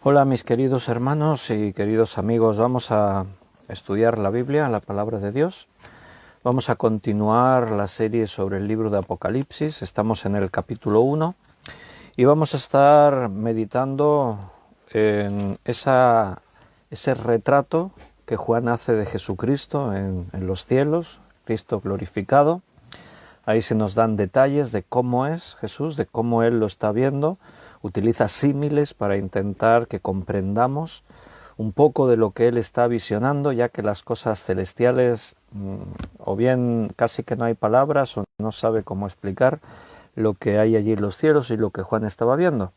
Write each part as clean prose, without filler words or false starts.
Hola mis queridos hermanos y queridos amigos, vamos a estudiar la Biblia, la palabra de Dios. Vamos a continuar la serie sobre el libro de Apocalipsis, estamos en el capítulo 1 y vamos a estar meditando en ese retrato que Juan hace de Jesucristo en los cielos, Cristo glorificado. Ahí se nos dan detalles de cómo es Jesús, de cómo Él lo está viendo. Utiliza símiles para intentar que comprendamos un poco de lo que Él está visionando, ya que las cosas celestiales, o bien casi que no hay palabras, o no sabe cómo explicar lo que hay allí en los cielos y lo que Juan estaba viendo.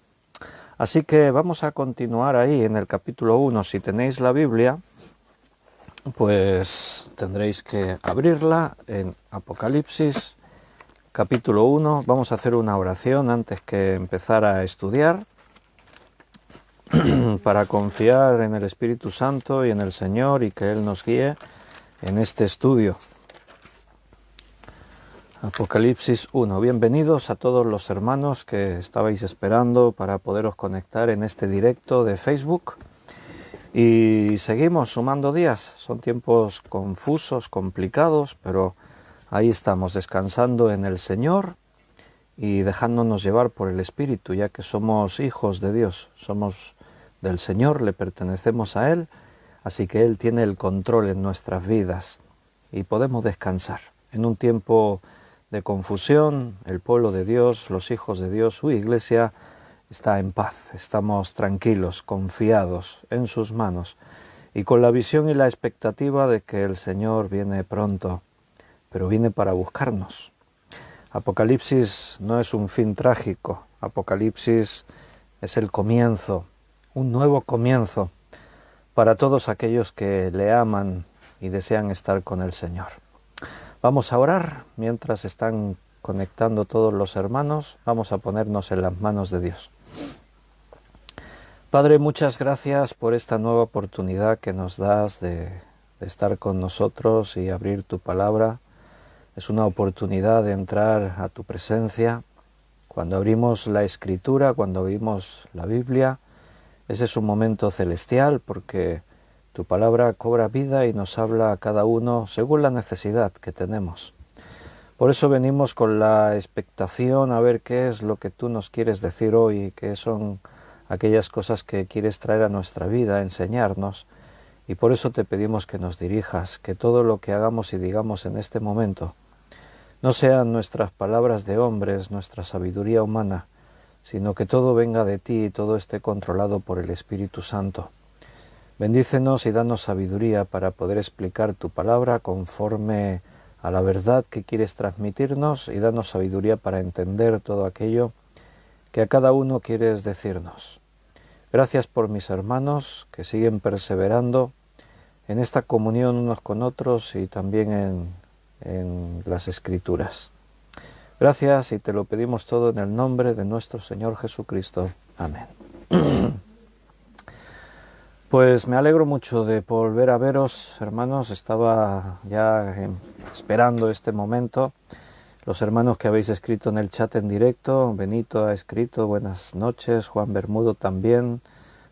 Así que vamos a continuar ahí en el capítulo 1. Si tenéis la Biblia, pues tendréis que abrirla en Apocalipsis capítulo 1, vamos a hacer una oración antes que empezar a estudiar para confiar en el Espíritu Santo y en el Señor y que Él nos guíe en este estudio. Apocalipsis 1. Bienvenidos a todos los hermanos que estabais esperando para poderos conectar en este directo de Facebook. Y seguimos sumando días. Son tiempos confusos, complicados, pero ahí estamos, descansando en el Señor y dejándonos llevar por el Espíritu, ya que somos hijos de Dios, somos del Señor, le pertenecemos a Él, así que Él tiene el control en nuestras vidas y podemos descansar. En un tiempo de confusión, el pueblo de Dios, los hijos de Dios, su iglesia está en paz, estamos tranquilos, confiados en sus manos y con la visión y la expectativa de que el Señor viene pronto, pero viene para buscarnos. Apocalipsis no es un fin trágico, Apocalipsis es el comienzo, un nuevo comienzo para todos aquellos que le aman y desean estar con el Señor. Vamos a orar mientras están conectando todos los hermanos, vamos a ponernos en las manos de Dios. Padre, muchas gracias por esta nueva oportunidad que nos das de estar con nosotros y abrir tu palabra. Es una oportunidad de entrar a tu presencia. Cuando abrimos la Escritura, cuando abrimos la Biblia, ese es un momento celestial porque tu palabra cobra vida y nos habla a cada uno según la necesidad que tenemos. Por eso venimos con la expectación a ver qué es lo que tú nos quieres decir hoy, qué son aquellas cosas que quieres traer a nuestra vida, enseñarnos. Y por eso te pedimos que nos dirijas, que todo lo que hagamos y digamos en este momento no sean nuestras palabras de hombres, nuestra sabiduría humana, sino que todo venga de ti y todo esté controlado por el Espíritu Santo. Bendícenos y danos sabiduría para poder explicar tu palabra conforme a la verdad que quieres transmitirnos y danos sabiduría para entender todo aquello que a cada uno quieres decirnos. Gracias por mis hermanos que siguen perseverando en esta comunión unos con otros y también en las Escrituras. Gracias y te lo pedimos todo en el nombre de nuestro Señor Jesucristo. Amén. Pues me alegro mucho de volver a veros, hermanos. Estaba ya esperando este momento. Los hermanos que habéis escrito en el chat en directo, Benito ha escrito, buenas noches, Juan Bermudo también,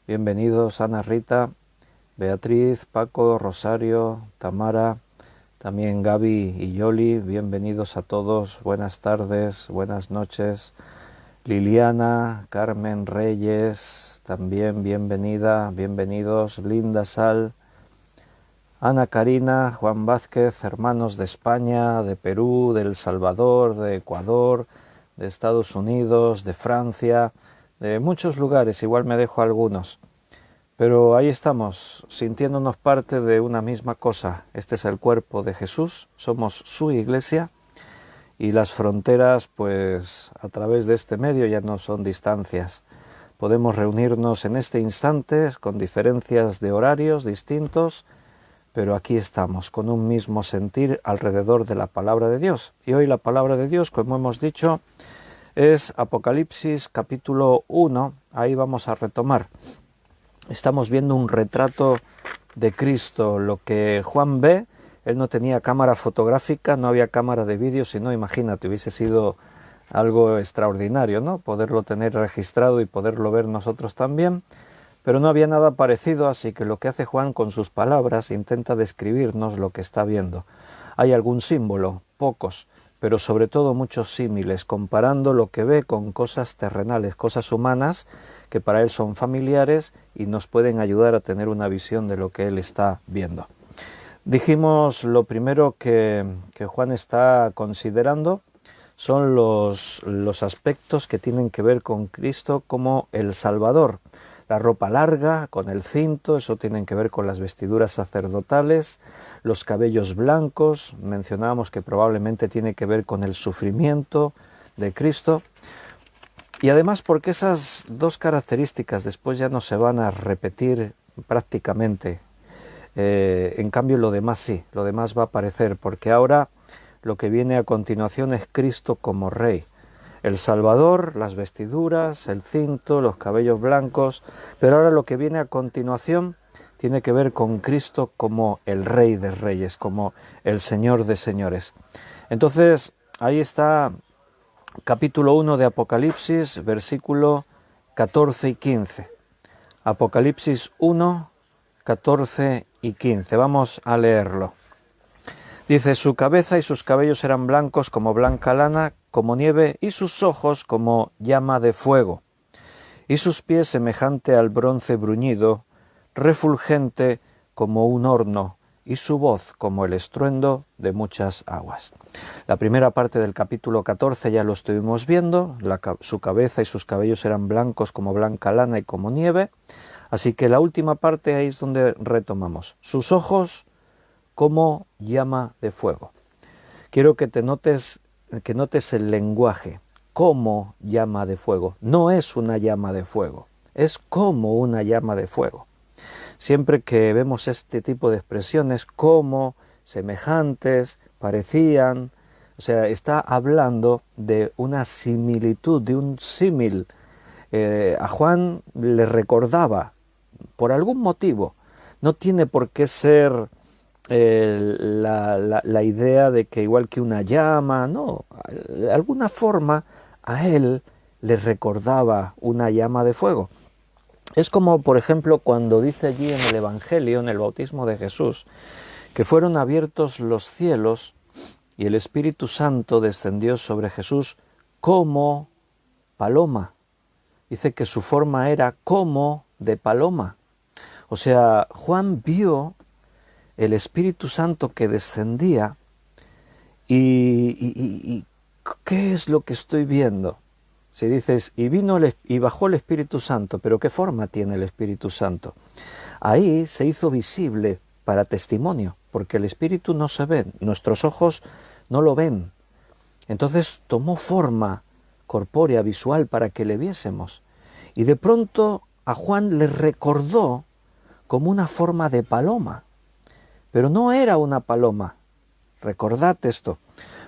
bienvenidos, Ana Rita, Beatriz, Paco, Rosario, Tamara, también Gaby y Yoli, bienvenidos a todos, buenas tardes, buenas noches. Liliana, Carmen Reyes, también bienvenida, bienvenidos. Linda Sal, Ana Karina, Juan Vázquez, hermanos de España, de Perú, de El Salvador, de Ecuador, de Estados Unidos, de Francia, de muchos lugares, igual me dejo algunos. Pero ahí estamos, sintiéndonos parte de una misma cosa. Este es el cuerpo de Jesús, somos su iglesia y las fronteras, pues a través de este medio ya no son distancias. Podemos reunirnos en este instante con diferencias de horarios distintos, pero aquí estamos con un mismo sentir alrededor de la palabra de Dios. Y hoy la palabra de Dios, como hemos dicho, es Apocalipsis capítulo 1, ahí vamos a retomar. Estamos viendo un retrato de Cristo, lo que Juan ve. Él no tenía cámara fotográfica, no había cámara de vídeo, sino imagínate, hubiese sido algo extraordinario, ¿no? Poderlo tener registrado y poderlo ver nosotros también. Pero no había nada parecido, así que lo que hace Juan con sus palabras intenta describirnos lo que está viendo. Hay algún símbolo, pocos, pero sobre todo muchos símiles, comparando lo que ve con cosas terrenales, cosas humanas que para él son familiares y nos pueden ayudar a tener una visión de lo que él está viendo. Dijimos lo primero que Juan está considerando son los aspectos que tienen que ver con Cristo como el Salvador. La ropa larga, con el cinto, eso tiene que ver con las vestiduras sacerdotales, los cabellos blancos, mencionábamos que probablemente tiene que ver con el sufrimiento de Cristo, y además porque esas dos características después ya no se van a repetir prácticamente, en cambio lo demás sí, lo demás va a aparecer, porque ahora lo que viene a continuación es Cristo como Rey. El Salvador, las vestiduras, el cinto, los cabellos blancos, pero ahora lo que viene a continuación tiene que ver con Cristo como el Rey de Reyes, como el Señor de Señores. Entonces, ahí está capítulo 1 de Apocalipsis, versículo 14 y 15. Apocalipsis 1, 14 y 15. Vamos a leerlo. Dice, su cabeza y sus cabellos eran blancos como blanca lana, como nieve, y sus ojos como llama de fuego, y sus pies semejante al bronce bruñido, refulgente como un horno, y su voz como el estruendo de muchas aguas. La primera parte del capítulo 14 ya lo estuvimos viendo, su cabeza y sus cabellos eran blancos como blanca lana y como nieve, así que la última parte ahí es donde retomamos. Sus ojos como llama de fuego. Quiero que notes el lenguaje, como llama de fuego. No es una llama de fuego, es como una llama de fuego. Siempre que vemos este tipo de expresiones, como, semejantes, parecían, o sea, está hablando de una similitud, de un símil. A Juan le recordaba, por algún motivo, no tiene por qué ser la idea de que igual que una llama, no, de alguna forma a él le recordaba una llama de fuego. Es como, por ejemplo, cuando dice allí en el Evangelio, en el bautismo de Jesús, que fueron abiertos los cielos y el Espíritu Santo descendió sobre Jesús como paloma. Dice que su forma era como de paloma. O sea, Juan vio el Espíritu Santo que descendía y ¿qué es lo que estoy viendo? Si dices, y bajó el Espíritu Santo, pero ¿qué forma tiene el Espíritu Santo? Ahí se hizo visible para testimonio, porque el Espíritu no se ve, nuestros ojos no lo ven. Entonces tomó forma corpórea, visual, para que le viésemos. Y de pronto a Juan le recordó como una forma de paloma. Pero no era una paloma. Recordad esto,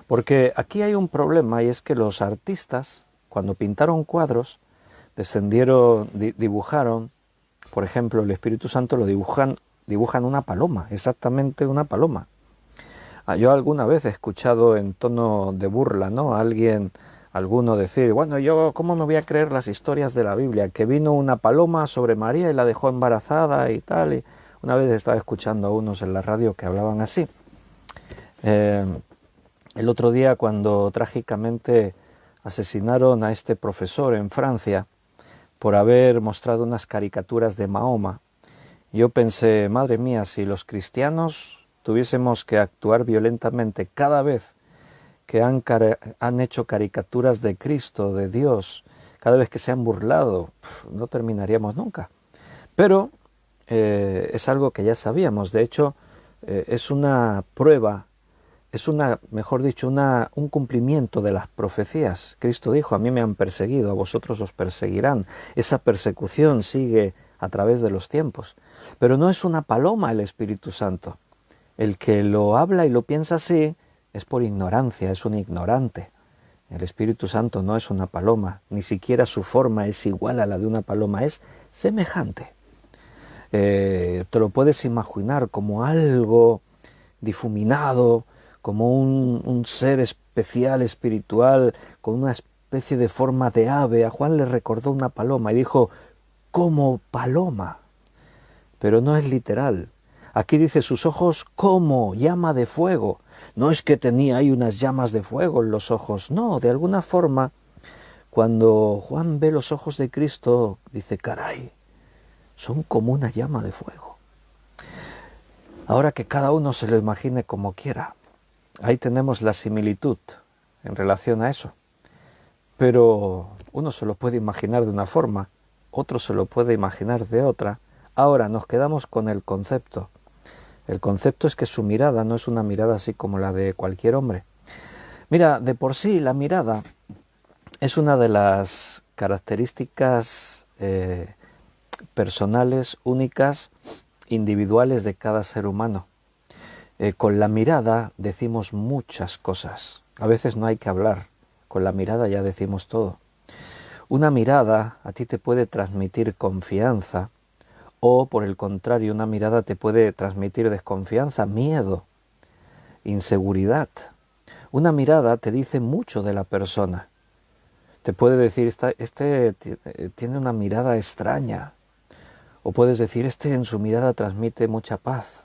porque aquí hay un problema y es que los artistas, cuando pintaron cuadros, dibujaron, por ejemplo, el Espíritu Santo lo dibujan una paloma, exactamente una paloma. Yo alguna vez he escuchado en tono de burla, ¿no? Alguno decir, bueno, yo ¿cómo me voy a creer las historias de la Biblia? Que vino una paloma sobre María y la dejó embarazada y tal. Y una vez estaba escuchando a unos en la radio que hablaban así. El otro día, cuando trágicamente asesinaron a este profesor en Francia por haber mostrado unas caricaturas de Mahoma, yo pensé, madre mía, si los cristianos tuviésemos que actuar violentamente cada vez que han hecho caricaturas de Cristo, de Dios, cada vez que se han burlado, no terminaríamos nunca. Pero es algo que ya sabíamos. De hecho, es una prueba, mejor dicho, un cumplimiento de las profecías. Cristo dijo, a mí me han perseguido, a vosotros os perseguirán. Esa persecución sigue a través de los tiempos. Pero no es una paloma el Espíritu Santo. El que lo habla y lo piensa así es por ignorancia, es un ignorante. El Espíritu Santo no es una paloma, ni siquiera su forma es igual a la de una paloma, es semejante. Te lo puedes imaginar como algo difuminado, como un ser especial, espiritual, con una especie de forma de ave. A Juan le recordó una paloma y dijo, como paloma, pero no es literal. Aquí dice sus ojos como llama de fuego. No es que tenía ahí unas llamas de fuego en los ojos, no, de alguna forma, cuando Juan ve los ojos de Cristo, dice, caray, son como una llama de fuego. Ahora que cada uno se lo imagine como quiera, ahí tenemos la similitud en relación a eso. Pero uno se lo puede imaginar de una forma, otro se lo puede imaginar de otra. Ahora nos quedamos con el concepto. El concepto es que su mirada no es una mirada así como la de cualquier hombre. Mira, de por sí la mirada es una de las características personales, únicas, individuales de cada ser humano. Con la mirada decimos muchas cosas. A veces no hay que hablar. Con la mirada ya decimos todo. Una mirada a ti te puede transmitir confianza o, por el contrario, una mirada te puede transmitir desconfianza, miedo, inseguridad. Una mirada te dice mucho de la persona. Te puede decir, este tiene una mirada extraña. O puedes decir, este en su mirada transmite mucha paz.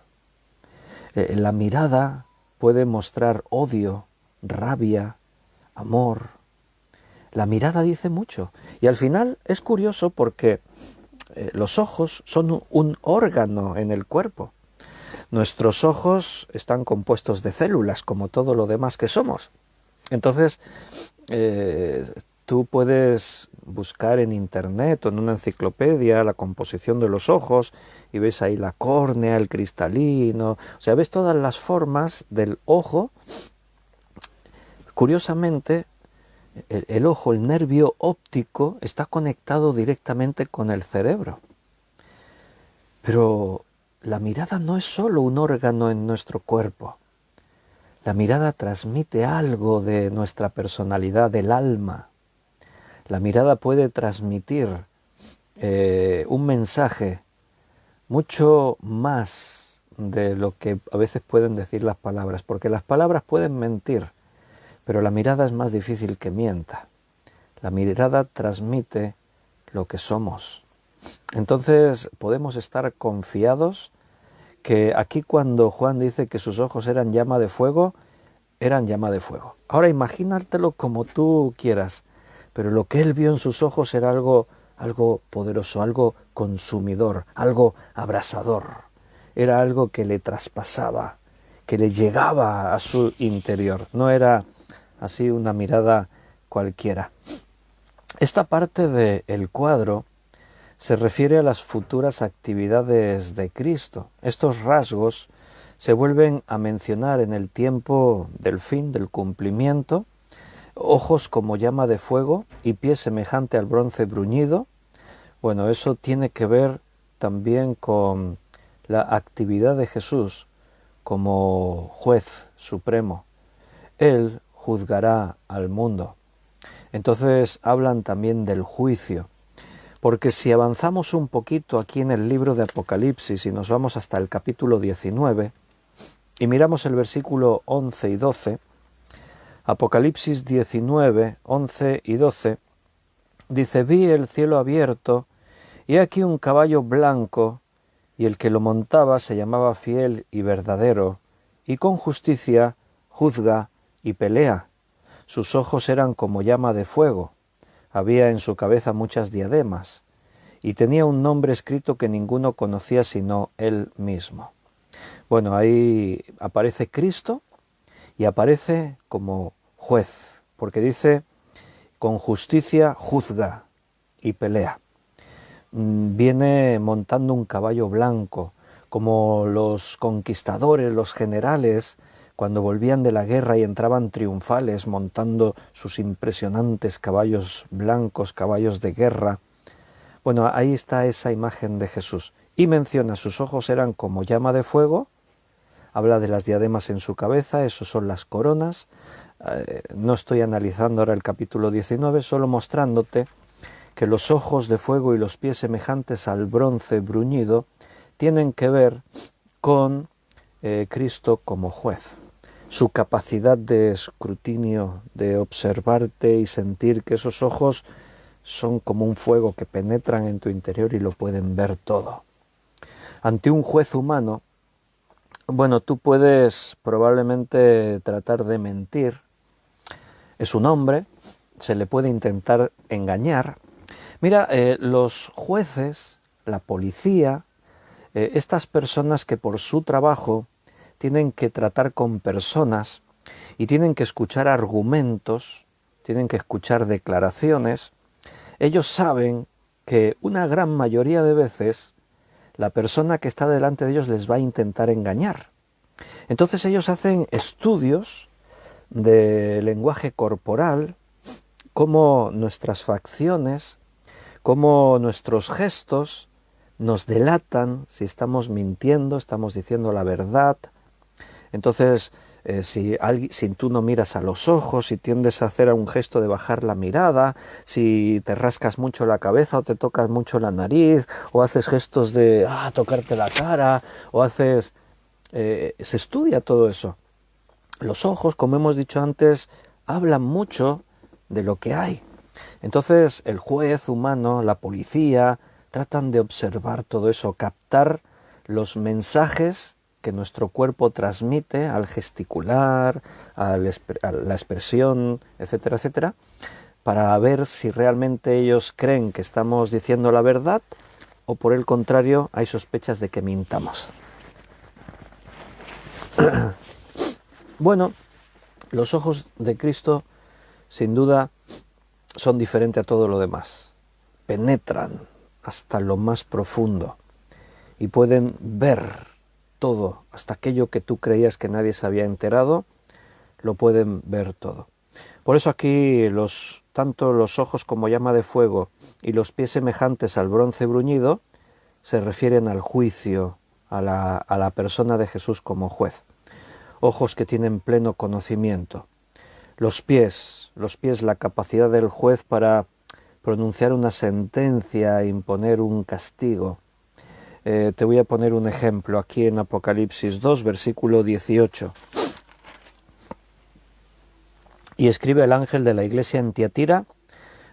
La mirada puede mostrar odio, rabia, amor. La mirada dice mucho. Y al final es curioso porque los ojos son un órgano en el cuerpo. Nuestros ojos están compuestos de células, como todo lo demás que somos. Entonces, tú puedes buscar en internet o en una enciclopedia la composición de los ojos y ves ahí la córnea, el cristalino, o sea, ves todas las formas del ojo. Curiosamente, el ojo, el nervio óptico, está conectado directamente con el cerebro. Pero la mirada no es solo un órgano en nuestro cuerpo. La mirada transmite algo de nuestra personalidad, del alma. La mirada puede transmitir un mensaje mucho más de lo que a veces pueden decir las palabras, porque las palabras pueden mentir, pero la mirada es más difícil que mienta. La mirada transmite lo que somos. Entonces podemos estar confiados que aquí cuando Juan dice que sus ojos eran llama de fuego, eran llama de fuego. Ahora imagínatelo como tú quieras, pero lo que él vio en sus ojos era algo poderoso, algo consumidor, algo abrasador. Era algo que le traspasaba, que le llegaba a su interior. No era así una mirada cualquiera. Esta parte del cuadro se refiere a las futuras actividades de Cristo. Estos rasgos se vuelven a mencionar en el tiempo del fin, del cumplimiento. Ojos como llama de fuego y pie semejante al bronce bruñido. Bueno, eso tiene que ver también con la actividad de Jesús como juez supremo. Él juzgará al mundo. Entonces hablan también del juicio, porque si avanzamos un poquito aquí en el libro de Apocalipsis y nos vamos hasta el capítulo 19 y miramos el versículo 11 y 12, Apocalipsis 19, 11 y 12, dice, vi el cielo abierto y aquí un caballo blanco y el que lo montaba se llamaba Fiel y Verdadero y con justicia juzga y pelea. Sus ojos eran como llama de fuego, había en su cabeza muchas diademas y tenía un nombre escrito que ninguno conocía sino él mismo. Bueno, ahí aparece Cristo y aparece como juez, porque dice, con justicia juzga y pelea. Viene montando un caballo blanco, como los conquistadores, los generales, cuando volvían de la guerra y entraban triunfales montando sus impresionantes caballos blancos, caballos de guerra. Bueno, ahí está esa imagen de Jesús. Y menciona, sus ojos eran como llama de fuego, habla de las diademas en su cabeza, esos son las coronas. No estoy analizando ahora el capítulo 19, solo mostrándote que los ojos de fuego y los pies semejantes al bronce bruñido tienen que ver con Cristo como juez. Su capacidad de escrutinio, de observarte y sentir que esos ojos son como un fuego que penetran en tu interior y lo pueden ver todo. Ante un juez humano, bueno, tú puedes probablemente tratar de mentir. Es un hombre, se le puede intentar engañar. Mira, los jueces, la policía, estas personas que por su trabajo tienen que tratar con personas y tienen que escuchar argumentos, tienen que escuchar declaraciones, ellos saben que una gran mayoría de veces la persona que está delante de ellos les va a intentar engañar. Entonces ellos hacen estudios de lenguaje corporal, cómo nuestras facciones, cómo nuestros gestos nos delatan si estamos mintiendo, estamos diciendo la verdad. Entonces, si tú no miras a los ojos, si tiendes a hacer un gesto de bajar la mirada, si te rascas mucho la cabeza o te tocas mucho la nariz, o haces gestos de tocarte la cara, o haces... se estudia todo eso. Los ojos, como hemos dicho antes, hablan mucho de lo que hay. Entonces, el juez humano, la policía, tratan de observar todo eso, captar los mensajes que nuestro cuerpo transmite al gesticular, a la expresión, etcétera, etcétera, para ver si realmente ellos creen que estamos diciendo la verdad o por el contrario hay sospechas de que mintamos. Bueno, los ojos de Cristo sin duda son diferentes a todo lo demás. Penetran hasta lo más profundo y pueden ver todo, hasta aquello que tú creías que nadie se había enterado, lo pueden ver todo. Por eso aquí tanto los ojos como llama de fuego y los pies semejantes al bronce bruñido se refieren al juicio, a la persona de Jesús como juez. Ojos que tienen pleno conocimiento. Los pies, la capacidad del juez para pronunciar una sentencia e imponer un castigo. Te voy a poner un ejemplo aquí en Apocalipsis 2, versículo 18. Y escribe el ángel de la iglesia en Tiatira,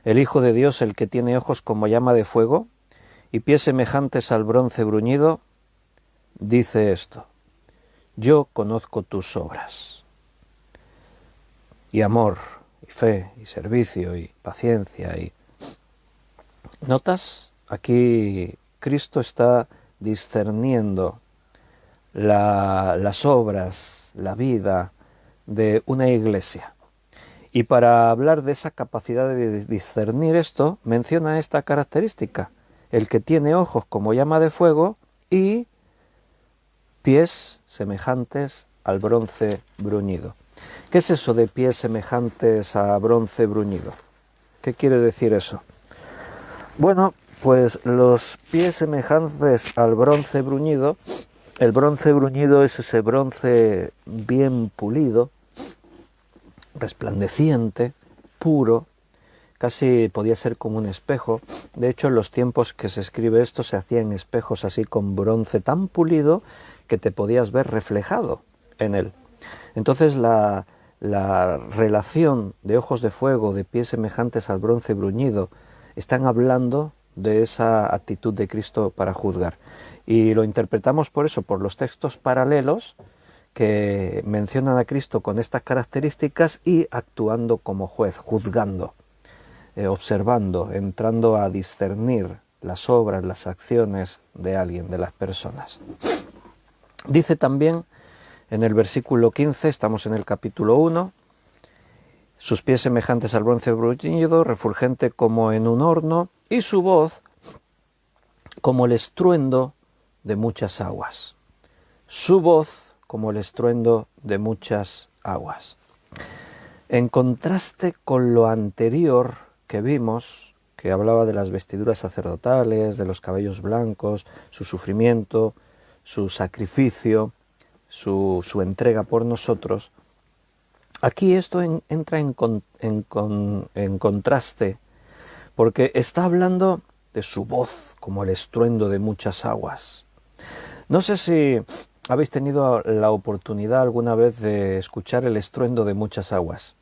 el Hijo de Dios, el que tiene ojos como llama de fuego y pies semejantes al bronce bruñido, dice esto: yo conozco tus obras, y amor, y fe, y servicio, y paciencia. ¿Notas? Aquí Cristo está discerniendo las obras, la vida de una iglesia. Y para hablar de esa capacidad de discernir esto, menciona esta característica: el que tiene ojos como llama de fuego y pies semejantes al bronce bruñido. ¿Qué es eso de pies semejantes a bronce bruñido? ¿Qué quiere decir eso? Bueno, pues los pies semejantes al bronce bruñido, el bronce bruñido es ese bronce bien pulido, resplandeciente, puro, casi podía ser como un espejo. De hecho, en los tiempos que se escribe esto se hacían espejos así con bronce tan pulido que te podías ver reflejado en él. Entonces la relación de ojos de fuego, de pies semejantes al bronce bruñido, están hablando de esa actitud de Cristo para juzgar. Y lo interpretamos por eso, por los textos paralelos que mencionan a Cristo con estas características y actuando como juez, juzgando, observando, entrando a discernir las obras, las acciones de alguien, de las personas. Dice también en el versículo 15, estamos en el capítulo 1, sus pies semejantes al bronce bruñido, refulgente como en un horno, y su voz como el estruendo de muchas aguas. Su voz como el estruendo de muchas aguas. En contraste con lo anterior que vimos, que hablaba de las vestiduras sacerdotales, de los cabellos blancos, su sufrimiento, su sacrificio, su entrega por nosotros, aquí esto entra en contraste, porque está hablando de su voz como el estruendo de muchas aguas. No sé si habéis tenido la oportunidad alguna vez de escuchar el estruendo de muchas aguas.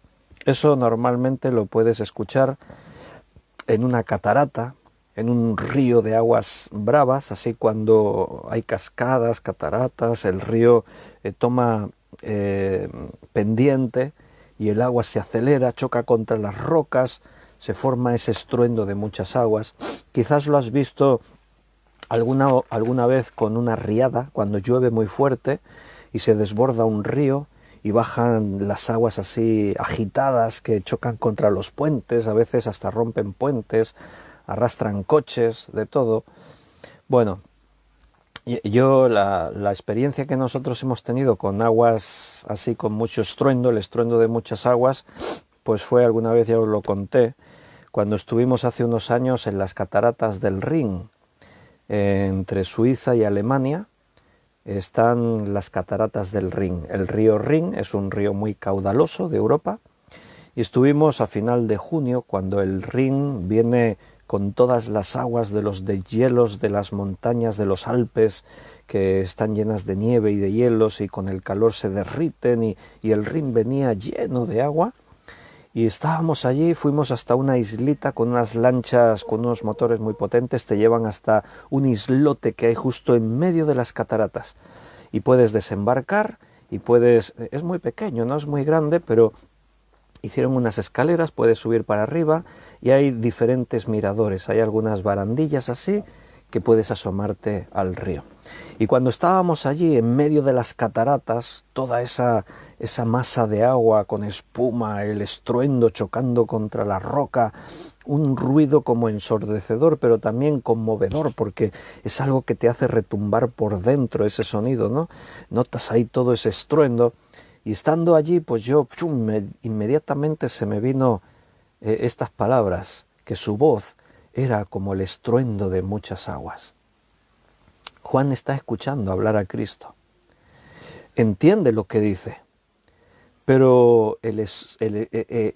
Eso normalmente lo puedes escuchar en una catarata, en un río de aguas bravas, así cuando hay cascadas, cataratas, el río toma pendiente y el agua se acelera, choca contra las rocas, se forma ese estruendo de muchas aguas. Quizás lo has visto alguna vez con una riada, cuando llueve muy fuerte y se desborda un río y bajan las aguas así agitadas que chocan contra los puentes, a veces hasta rompen puentes, arrastran coches, de todo. Bueno, yo la experiencia que nosotros hemos tenido con aguas así con mucho estruendo, el estruendo de muchas aguas, pues fue alguna vez, ya os lo conté, cuando estuvimos hace unos años en las cataratas del Rin, entre Suiza y Alemania, están las cataratas del Rin. El río Rin es un río muy caudaloso de Europa y estuvimos a final de junio cuando el Rin viene con todas las aguas de los deshielos de las montañas de los Alpes que están llenas de nieve y de hielos y con el calor se derriten y el Rin venía lleno de agua. Y estábamos allí, fuimos hasta una islita con unas lanchas, con unos motores muy potentes, te llevan hasta un islote que hay justo en medio de las cataratas. Y puedes desembarcar y es muy pequeño, no es muy grande, pero hicieron unas escaleras, puedes subir para arriba y hay diferentes miradores, hay algunas barandillas así que puedes asomarte al río. Y cuando estábamos allí en medio de las cataratas, toda esa masa de agua con espuma, el estruendo chocando contra la roca, un ruido como ensordecedor, pero también conmovedor, porque es algo que te hace retumbar por dentro ese sonido, ¿no? Notas ahí todo ese estruendo, y estando allí, pues yo inmediatamente se me vino estas palabras, que su voz era como el estruendo de muchas aguas. Juan está escuchando hablar a Cristo, entiende lo que dice, pero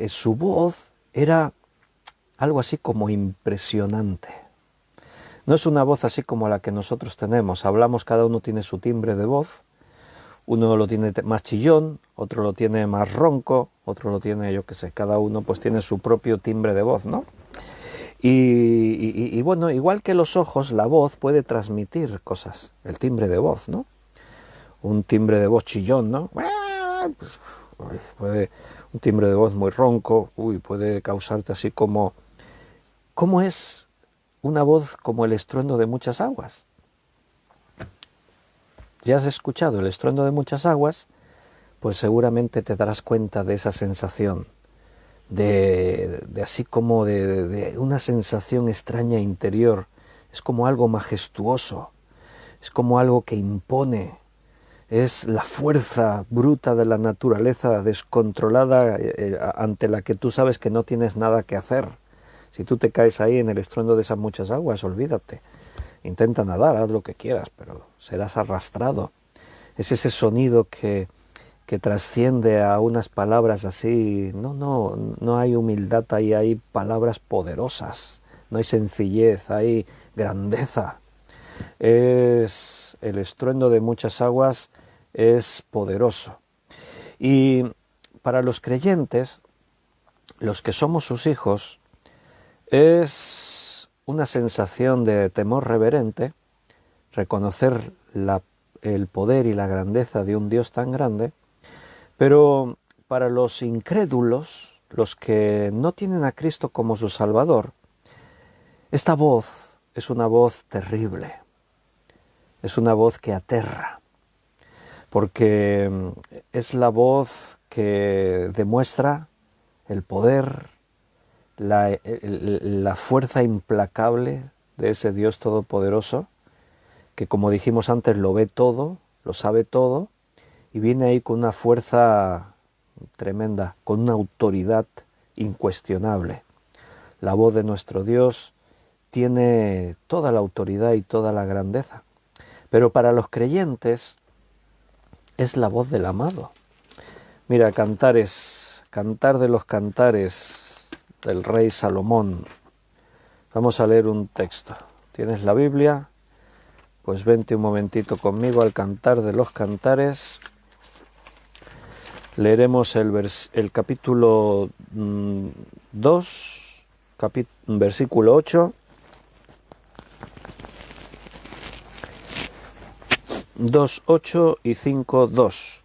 su voz era algo así como impresionante. No es una voz así como la que nosotros tenemos, hablamos, cada uno tiene su timbre de voz, uno lo tiene más chillón, otro lo tiene más ronco, otro lo tiene, yo qué sé, cada uno pues tiene su propio timbre de voz, ¿no? Y bueno, igual que los ojos, la voz puede transmitir cosas, el timbre de voz, ¿no? Un timbre de voz chillón, ¿no? Pues, un timbre de voz muy ronco, puede causarte así como... ¿Cómo es una voz como el estruendo de muchas aguas? ¿Ya has escuchado el estruendo de muchas aguas? Pues seguramente te darás cuenta de esa sensación, de así como de una sensación extraña interior. Es como algo majestuoso, es como algo que impone, es la fuerza bruta de la naturaleza descontrolada ante la que tú sabes que no tienes nada que hacer. Si tú te caes ahí en el estruendo de esas muchas aguas, olvídate. Intenta nadar, haz lo que quieras, pero serás arrastrado. Es ese sonido que trasciende a unas palabras así. No hay humildad ahí, hay palabras poderosas. No hay sencillez, hay grandeza. Es el estruendo de muchas aguas, es poderoso. Y para los creyentes, los que somos sus hijos, es una sensación de temor reverente, reconocer el poder y la grandeza de un Dios tan grande, pero para los incrédulos, los que no tienen a Cristo como su Salvador, esta voz es una voz terrible, es una voz que aterra, porque es la voz que demuestra el poder, la fuerza implacable de ese Dios todopoderoso, que como dijimos antes lo ve todo, lo sabe todo, y viene ahí con una fuerza tremenda, con una autoridad incuestionable. La voz de nuestro Dios tiene toda la autoridad y toda la grandeza, pero para los creyentes es la voz del amado. Mira, Cantares, Cantar de los Cantares del rey Salomón. Vamos a leer un texto. ¿Tienes la Biblia? Pues vente un momentito conmigo al Cantar de los Cantares. Leeremos el capítulo 2, versículo 8. 2:8 y 5:2.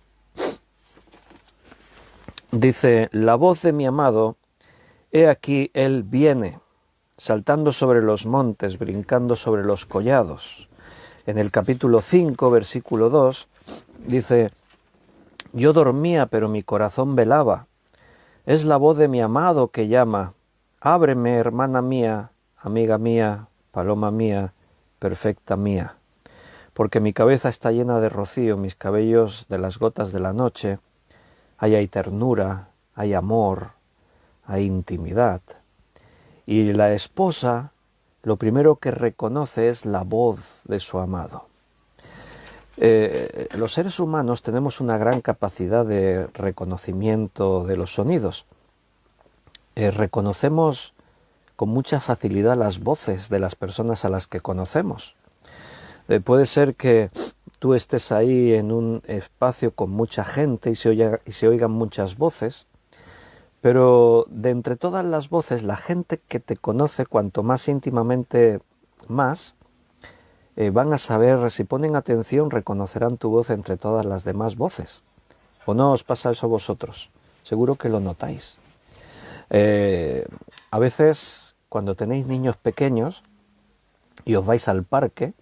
Dice: la voz de mi amado, he aquí él viene, saltando sobre los montes, brincando sobre los collados. En el capítulo 5, versículo 2, dice: yo dormía, pero mi corazón velaba. Es la voz de mi amado que llama. Ábreme, hermana mía, amiga mía, paloma mía, perfecta mía. Porque mi cabeza está llena de rocío, mis cabellos de las gotas de la noche. Ahí hay ternura, hay amor, hay intimidad. Y la esposa lo primero que reconoce es la voz de su amado. Los seres humanos tenemos una gran capacidad de reconocimiento de los sonidos. Reconocemos con mucha facilidad las voces de las personas a las que conocemos. Puede ser que tú estés ahí en un espacio con mucha gente y se oigan muchas voces, pero de entre todas las voces, la gente que te conoce cuanto más íntimamente más, van a saber, si ponen atención, reconocerán tu voz entre todas las demás voces. ¿O no os pasa eso a vosotros? Seguro que lo notáis. A veces, cuando tenéis niños pequeños y os vais al parque,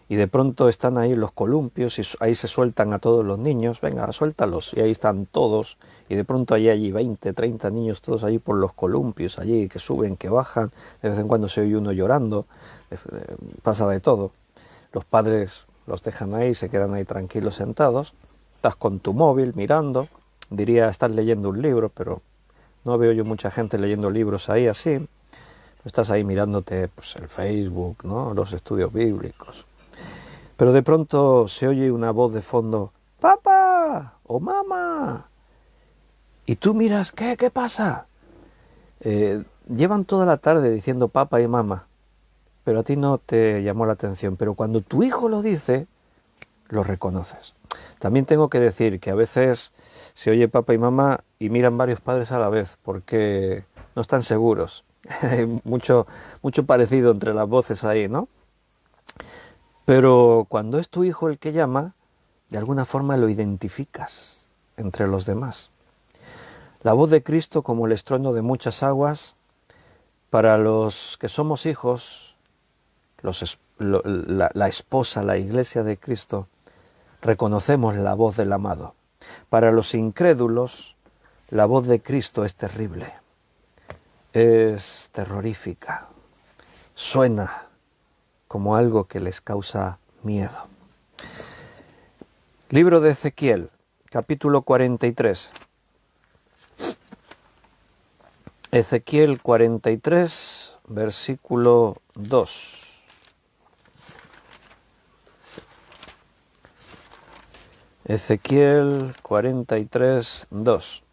y de pronto están ahí los columpios y ahí se sueltan a todos los niños, venga, suéltalos, y ahí están todos, y de pronto hay allí 20, 30 niños todos allí por los columpios, allí que suben, que bajan, de vez en cuando se oye uno llorando, pasa de todo. Los padres los dejan ahí, se quedan ahí tranquilos sentados, estás con tu móvil mirando, diría estás leyendo un libro, pero no veo yo mucha gente leyendo libros ahí así, estás ahí mirándote pues, el Facebook, ¿no? Los estudios bíblicos. Pero de pronto se oye una voz de fondo: ¡papá! O ¡mamá! Y tú miras, ¿qué pasa? Llevan toda la tarde diciendo papá y mamá, pero a ti no te llamó la atención. Pero cuando tu hijo lo dice, lo reconoces. También tengo que decir que a veces se oye papá y mamá y miran varios padres a la vez, porque no están seguros. Hay mucho parecido entre las voces ahí, ¿no? Pero cuando es tu hijo el que llama, de alguna forma lo identificas entre los demás. La voz de Cristo, como el estruendo de muchas aguas, para los que somos hijos, la esposa, la iglesia de Cristo, reconocemos la voz del amado. Para los incrédulos, la voz de Cristo es terrible, es terrorífica, suena como algo que les causa miedo. Libro de Ezequiel, capítulo 43. Ezequiel 43, versículo 2. Ezequiel 43, 2.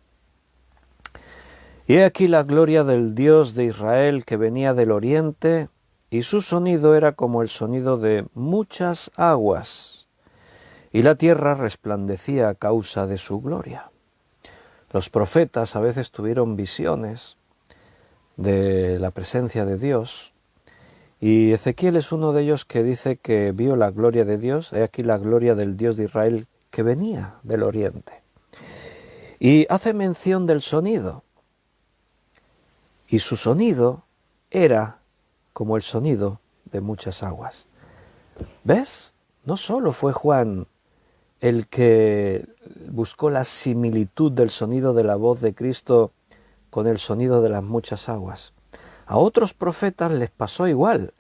Y he aquí la gloria del Dios de Israel que venía del oriente, y su sonido era como el sonido de muchas aguas, y la tierra resplandecía a causa de su gloria. Los profetas a veces tuvieron visiones de la presencia de Dios, y Ezequiel es uno de ellos que dice que vio la gloria de Dios, he aquí la gloria del Dios de Israel que venía del oriente. Y hace mención del sonido, y su sonido era como el sonido de muchas aguas. ¿Ves? No solo fue Juan el que buscó la similitud del sonido de la voz de Cristo con el sonido de las muchas aguas. A otros profetas les pasó igual.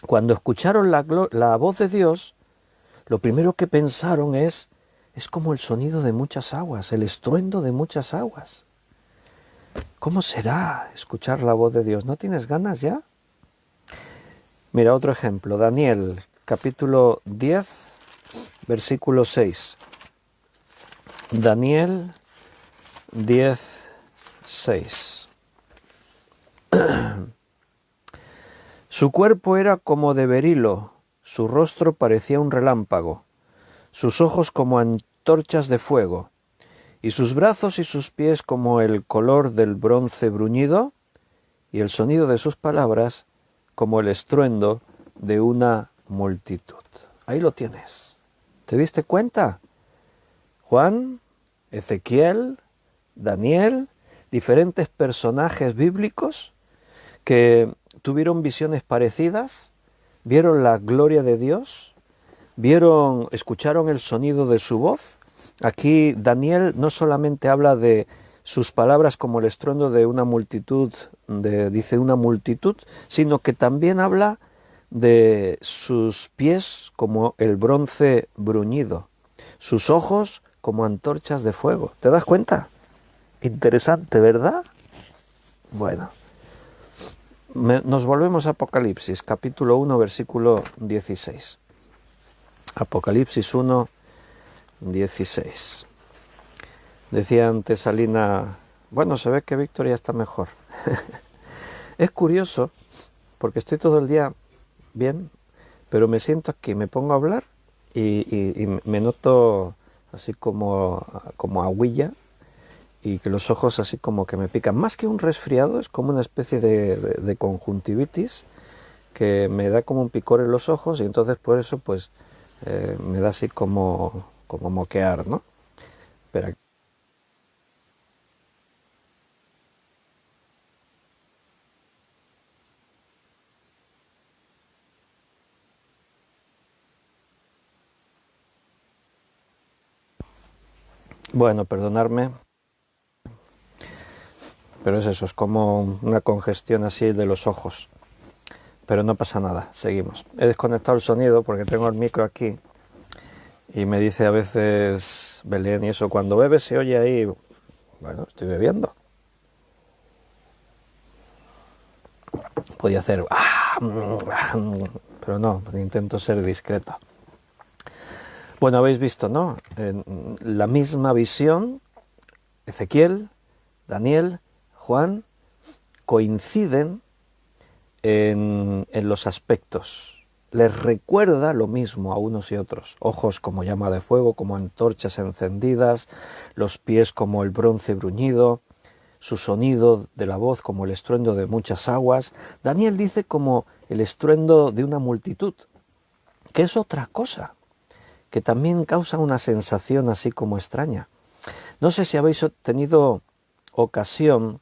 Cuando escucharon la voz de Dios, lo primero que pensaron es como el sonido de muchas aguas, el estruendo de muchas aguas. ¿Cómo será escuchar la voz de Dios? ¿No tienes ganas ya? Mira, otro ejemplo, Daniel, capítulo 10, versículo 6. Daniel 10, 6. Su cuerpo era como de berilo, su rostro parecía un relámpago, sus ojos como antorchas de fuego, y sus brazos y sus pies como el color del bronce bruñido, y el sonido de sus palabras como el estruendo de una multitud. Ahí lo tienes. ¿Te diste cuenta? Juan, Ezequiel, Daniel, diferentes personajes bíblicos que tuvieron visiones parecidas, vieron la gloria de Dios, escucharon el sonido de su voz. Aquí Daniel no solamente habla de sus palabras como el estruendo de una multitud, dice una multitud, sino que también habla de sus pies como el bronce bruñido, sus ojos como antorchas de fuego. ¿Te das cuenta? Interesante, ¿verdad? Bueno, nos volvemos a Apocalipsis, capítulo 1, versículo 16. Apocalipsis 1, 16. Decía antes Alina, bueno, se ve que Víctor ya está mejor. Es curioso, porque estoy todo el día bien, pero me siento aquí, me pongo a hablar y me noto así como agüilla, y que los ojos así como que me pican. Más que un resfriado, es como una especie de conjuntivitis que me da como un picor en los ojos, y entonces por eso pues me da así como moquear, ¿no? Pero bueno, perdonadme, pero es eso, es como una congestión así de los ojos. Pero no pasa nada, seguimos. He desconectado el sonido porque tengo el micro aquí y me dice a veces Belén y eso, cuando bebes se oye ahí. Bueno, estoy bebiendo. Podía hacer pero no, intento ser discreto. Bueno, habéis visto, ¿no? En la misma visión, Ezequiel, Daniel, Juan coinciden en los aspectos. Les recuerda lo mismo a unos y otros. Ojos como llama de fuego, como antorchas encendidas, los pies como el bronce bruñido, su sonido de la voz como el estruendo de muchas aguas. Daniel dice como el estruendo de una multitud, que es otra cosa, que también causa una sensación así como extraña. No sé si habéis tenido ocasión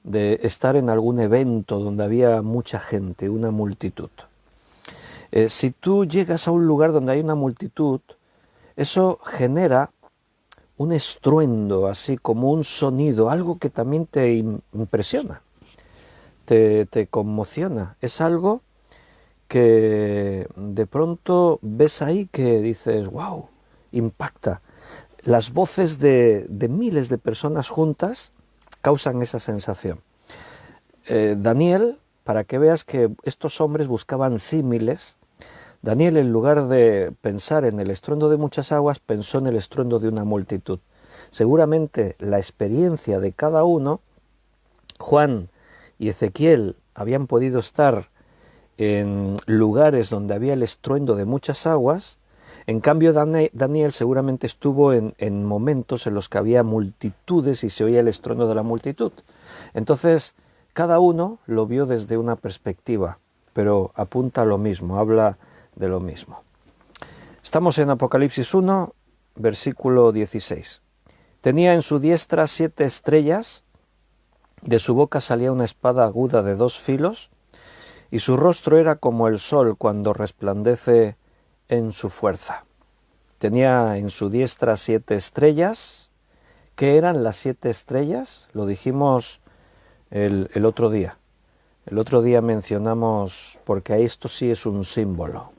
de estar en algún evento donde había mucha gente, una multitud. Si tú llegas a un lugar donde hay una multitud, eso genera un estruendo, así como un sonido, algo que también te impresiona, te conmociona. Es algo que de pronto ves ahí que dices, wow, impacta. Las voces de miles de personas juntas causan esa sensación. Daniel, para que veas que estos hombres buscaban símiles, Daniel, en lugar de pensar en el estruendo de muchas aguas, pensó en el estruendo de una multitud. Seguramente la experiencia de cada uno, Juan y Ezequiel habían podido estar en lugares donde había el estruendo de muchas aguas. En cambio, Daniel seguramente estuvo en momentos en los que había multitudes y se oía el estruendo de la multitud. Entonces, cada uno lo vio desde una perspectiva, pero apunta a lo mismo, habla de lo mismo. Estamos en Apocalipsis 1, versículo 16. Tenía en su diestra 7 estrellas, de su boca salía una espada aguda de 2 filos, y su rostro era como el sol cuando resplandece en su fuerza. Tenía en su diestra 7 estrellas. ¿Qué eran las 7 estrellas? Lo dijimos el otro día. El otro día mencionamos, porque esto sí es un símbolo.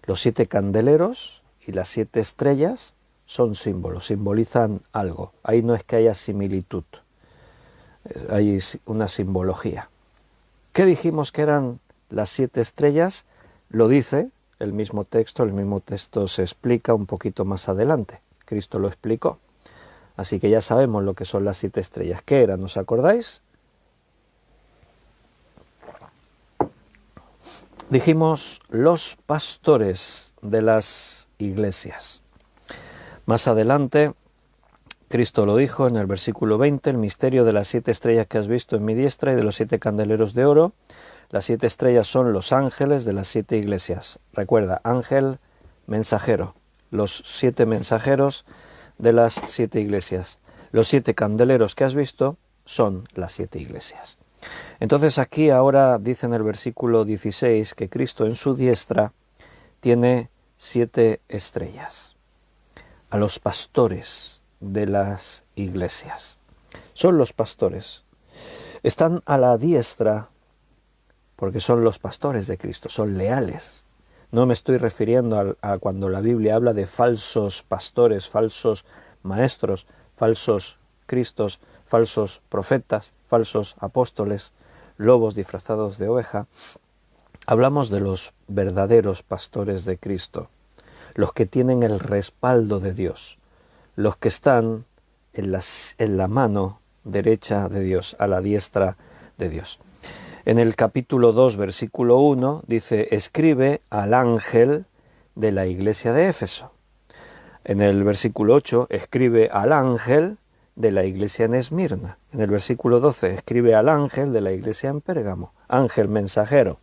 Los 7 candeleros y las 7 estrellas son símbolos, simbolizan algo. Ahí no es que haya similitud, hay una simbología. ¿Qué dijimos que eran las 7 estrellas? Lo dice el mismo texto se explica un poquito más adelante. Cristo lo explicó. Así que ya sabemos lo que son las 7 estrellas. ¿Qué eran? ¿Os acordáis? Dijimos los pastores de las iglesias. Más adelante Cristo lo dijo en el versículo 20, el misterio de las 7 estrellas que has visto en mi diestra y de los 7 candeleros de oro. Las 7 estrellas son los ángeles de las 7 iglesias. Recuerda, ángel, mensajero, los 7 mensajeros de las 7 iglesias. Los 7 candeleros que has visto son las 7 iglesias. Entonces aquí ahora dice en el versículo 16 que Cristo en su diestra tiene 7 estrellas. A los pastores de las iglesias. Son los pastores. Están a la diestra porque son los pastores de Cristo, son leales. No me estoy refiriendo a cuando la Biblia habla de falsos pastores, falsos maestros, falsos cristos, falsos profetas, falsos apóstoles, lobos disfrazados de oveja. Hablamos de los verdaderos pastores de Cristo, los que tienen el respaldo de Dios, los que están en la mano derecha de Dios, a la diestra de Dios. En el capítulo 2, versículo 1, dice, escribe al ángel de la iglesia de Éfeso. En el versículo 8, escribe al ángel de la iglesia en Esmirna. En el versículo 12, escribe al ángel de la iglesia en Pérgamo. Ángel mensajero.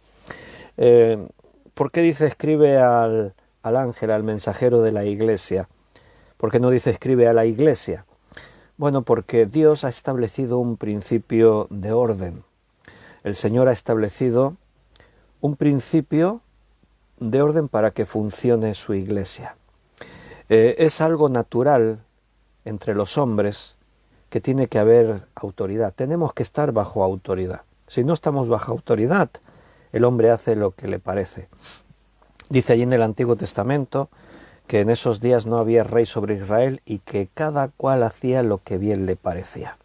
¿Por qué dice escribe al ángel, al mensajero de la iglesia? ¿Por qué no dice escribe a la iglesia? Bueno, porque Dios ha establecido un principio de orden. El Señor ha establecido un principio de orden para que funcione su iglesia. Es algo natural entre los hombres que tiene que haber autoridad. Tenemos que estar bajo autoridad. Si no estamos bajo autoridad, el hombre hace lo que le parece. Dice allí en el Antiguo Testamento que en esos días no había rey sobre Israel y que cada cual hacía lo que bien le parecía.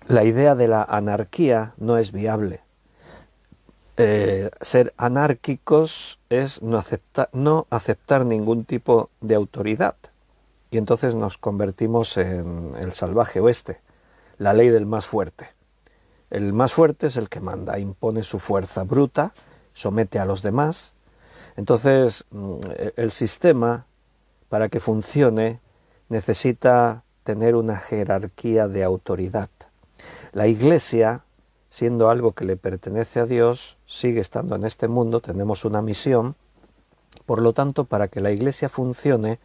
La idea de la anarquía no es viable. Ser anárquicos es no aceptar ningún tipo de autoridad. Y entonces nos convertimos en el salvaje oeste, la ley del más fuerte. El más fuerte es el que manda, impone su fuerza bruta, somete a los demás. Entonces, el sistema, para que funcione, necesita tener una jerarquía de autoridad. La Iglesia, siendo algo que le pertenece a Dios, sigue estando en este mundo, tenemos una misión. Por lo tanto, para que la Iglesia funcione,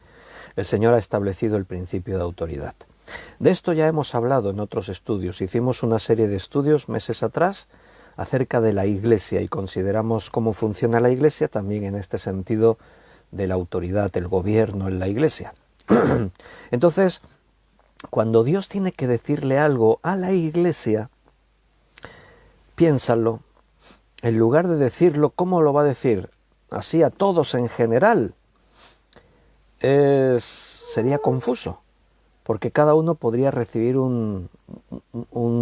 el Señor ha establecido el principio de autoridad. De esto ya hemos hablado en otros estudios. Hicimos una serie de estudios meses atrás acerca de la Iglesia y consideramos cómo funciona la Iglesia también en este sentido de la autoridad, el gobierno en la Iglesia. Entonces, cuando Dios tiene que decirle algo a la Iglesia, piénsalo, en lugar de decirlo, ¿cómo lo va a decir? Así a todos en general, sería confuso, porque cada uno podría recibir un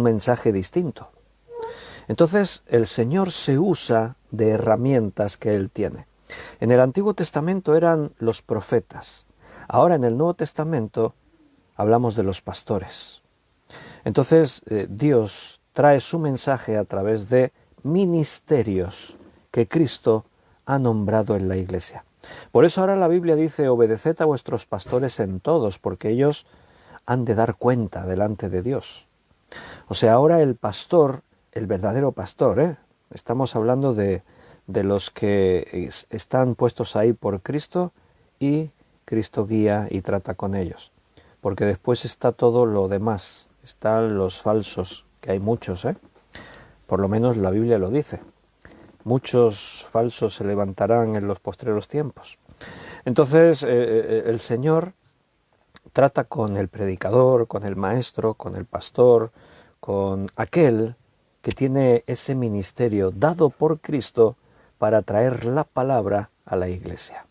mensaje distinto. Entonces, el Señor se usa de herramientas que Él tiene. En el Antiguo Testamento eran los profetas. Ahora en el Nuevo Testamento hablamos de los pastores. Entonces, Dios trae su mensaje a través de ministerios que Cristo ha nombrado en la Iglesia. Por eso ahora la Biblia dice, obedeced a vuestros pastores en todos, porque ellos han de dar cuenta delante de Dios. O sea, ahora el pastor, el verdadero pastor, estamos hablando de los que están puestos ahí por Cristo y Cristo guía y trata con ellos. Porque después está todo lo demás, están los falsos, que hay muchos, por lo menos la Biblia lo dice. Muchos falsos se levantarán en los postreros tiempos. Entonces el Señor trata con el predicador, con el maestro, con el pastor, con aquel que tiene ese ministerio dado por Cristo para traer la palabra a la Iglesia.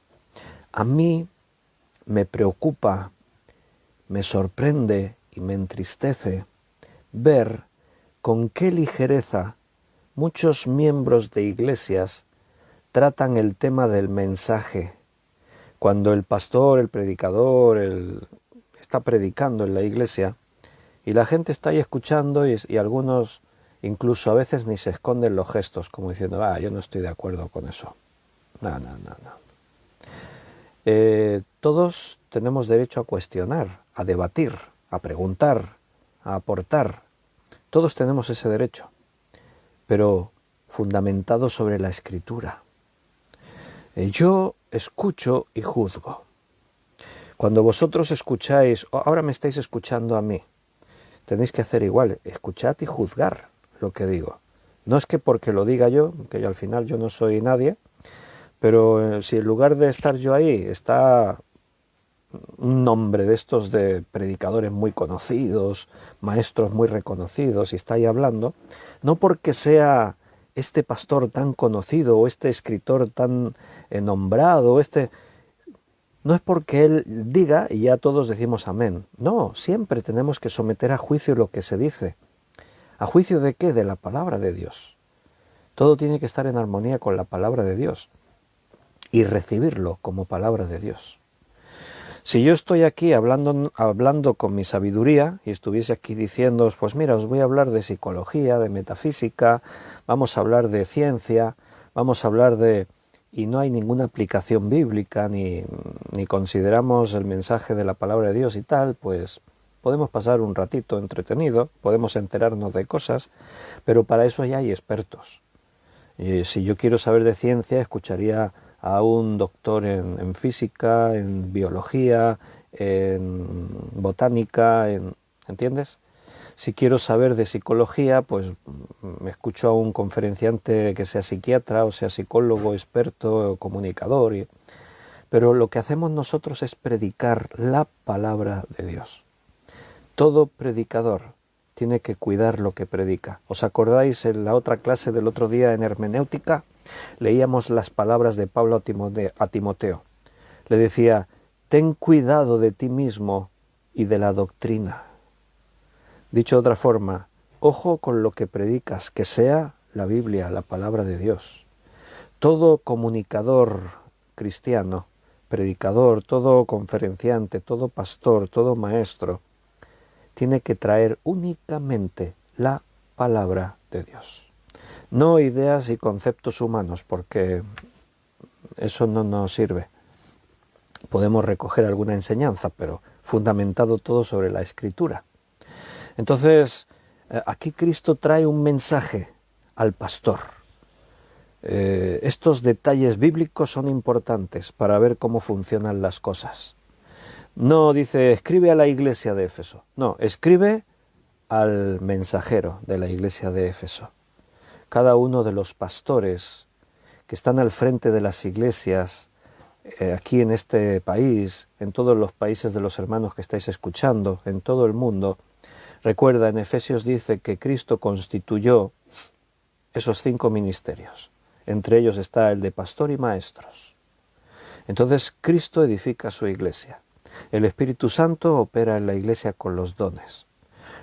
A mí me preocupa, me sorprende y me entristece ver con qué ligereza muchos miembros de iglesias tratan el tema del mensaje. Cuando el pastor, el predicador, está predicando en la iglesia y la gente está ahí escuchando y algunos incluso a veces ni se esconden los gestos como diciendo, yo no estoy de acuerdo con eso. No. Todos tenemos derecho a cuestionar, a debatir, a preguntar, a aportar. Todos tenemos ese derecho, pero fundamentado sobre la Escritura. Yo escucho y juzgo. Cuando vosotros escucháis, ahora me estáis escuchando a mí, tenéis que hacer igual, escuchad y juzgar lo que digo. No es que porque lo diga yo, que yo al final yo no soy nadie, pero si en lugar de estar yo ahí está un nombre de estos de predicadores muy conocidos, maestros muy reconocidos, y está ahí hablando, no porque sea este pastor tan conocido o este escritor tan nombrado, no es porque él diga y ya todos decimos amén. No, siempre tenemos que someter a juicio lo que se dice. ¿A juicio de qué? De la palabra de Dios. Todo tiene que estar en armonía con la palabra de Dios y recibirlo como palabra de Dios. Si yo estoy aquí hablando con mi sabiduría y estuviese aquí diciendo, pues mira, os voy a hablar de psicología, de metafísica, vamos a hablar de ciencia, vamos a hablar de... y no hay ninguna aplicación bíblica, ni consideramos el mensaje de la palabra de Dios y tal, pues podemos pasar un ratito entretenido, podemos enterarnos de cosas, pero para eso ya hay expertos. Si yo quiero saber de ciencia, escucharía a un doctor en física, en biología, en botánica, ¿entiendes? Si quiero saber de psicología, pues me escucho a un conferenciante que sea psiquiatra o sea psicólogo, experto, comunicador. Pero lo que hacemos nosotros es predicar la palabra de Dios. Todo predicador tiene que cuidar lo que predica. ¿Os acordáis en la otra clase del otro día en hermenéutica? Leíamos las palabras de Pablo a Timoteo. Le decía, ten cuidado de ti mismo y de la doctrina. Dicho de otra forma, ojo con lo que predicas, que sea la Biblia, la palabra de Dios. Todo comunicador cristiano, predicador, todo conferenciante, todo pastor, todo maestro, tiene que traer únicamente la palabra de Dios. No ideas y conceptos humanos, porque eso no nos sirve. Podemos recoger alguna enseñanza, pero fundamentado todo sobre la Escritura. Entonces, aquí Cristo trae un mensaje al pastor. Estos detalles bíblicos son importantes para ver cómo funcionan las cosas. No dice, escribe a la iglesia de Éfeso. No, escribe al mensajero de la iglesia de Éfeso. Cada uno de los pastores que están al frente de las iglesias, aquí en este país, en todos los países de los hermanos que estáis escuchando, en todo el mundo, recuerda, en Efesios dice que Cristo constituyó esos 5 ministerios. Entre ellos está el de pastor y maestros. Entonces Cristo edifica su iglesia. El Espíritu Santo opera en la iglesia con los dones.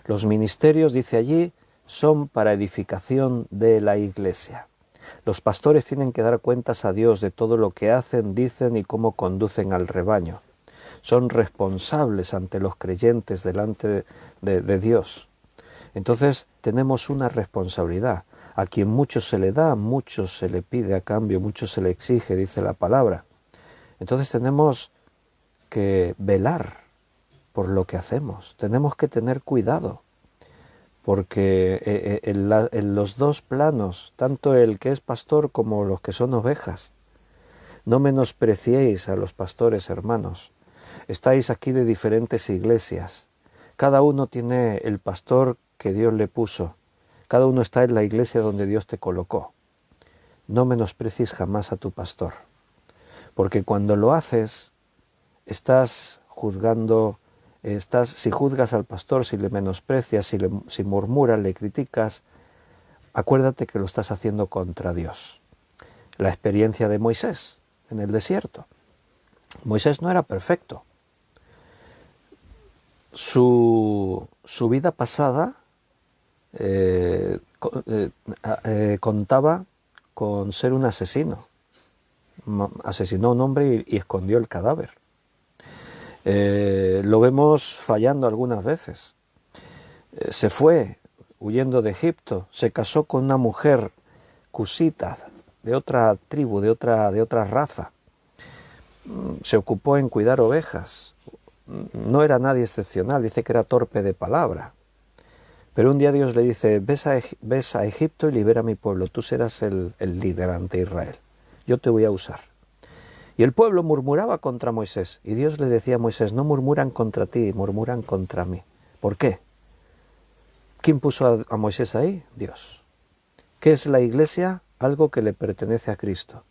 Los ministerios, dice allí, son para edificación de la iglesia. Los pastores tienen que dar cuentas a Dios de todo lo que hacen, dicen y cómo conducen al rebaño. Son responsables ante los creyentes delante de Dios. Entonces tenemos una responsabilidad. A quien mucho se le da, mucho se le pide a cambio, mucho se le exige, dice la palabra. Entonces tenemos que velar por lo que hacemos, tenemos que tener cuidado, porque en los dos planos, tanto el que es pastor como los que son ovejas, no menospreciéis a los pastores hermanos, estáis aquí de diferentes iglesias, cada uno tiene el pastor que Dios le puso, cada uno está en la iglesia donde Dios te colocó. No menosprecies jamás a tu pastor, porque cuando lo haces, estás juzgando, si juzgas al pastor, si le menosprecias, si murmuras, le criticas, acuérdate que lo estás haciendo contra Dios. La experiencia de Moisés en el desierto. Moisés no era perfecto. Su vida pasada contaba con ser un asesino. Asesinó a un hombre y escondió el cadáver. Lo vemos fallando algunas veces. Se fue huyendo de Egipto, se casó con una mujer cusita, de otra tribu, de otra raza. se ocupó en cuidar ovejas. No era nadie excepcional, dice que era torpe de palabra. Pero un día Dios le dice, ves a Egipto y libera a mi pueblo, tú serás el líder ante Israel, yo te voy a usar. Y el pueblo murmuraba contra Moisés, y Dios le decía a Moisés, no murmuran contra ti, murmuran contra mí. ¿Por qué? ¿Quién puso a Moisés ahí? Dios. ¿Qué es la iglesia? Algo que le pertenece a Cristo.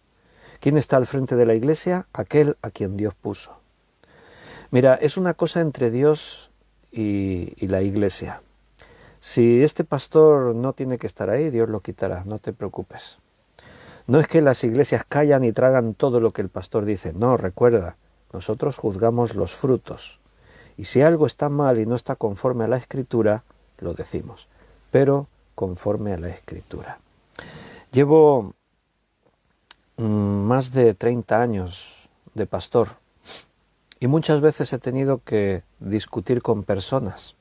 ¿Quién está al frente de la iglesia? Aquel a quien Dios puso. Mira, es una cosa entre Dios y la iglesia. Si este pastor no tiene que estar ahí, Dios lo quitará, no te preocupes. No es que las iglesias callan y tragan todo lo que el pastor dice, no, recuerda, nosotros juzgamos los frutos. Y si algo está mal y no está conforme a la Escritura, lo decimos, pero conforme a la Escritura. Llevo más de 30 años de pastor y muchas veces he tenido que discutir con personas.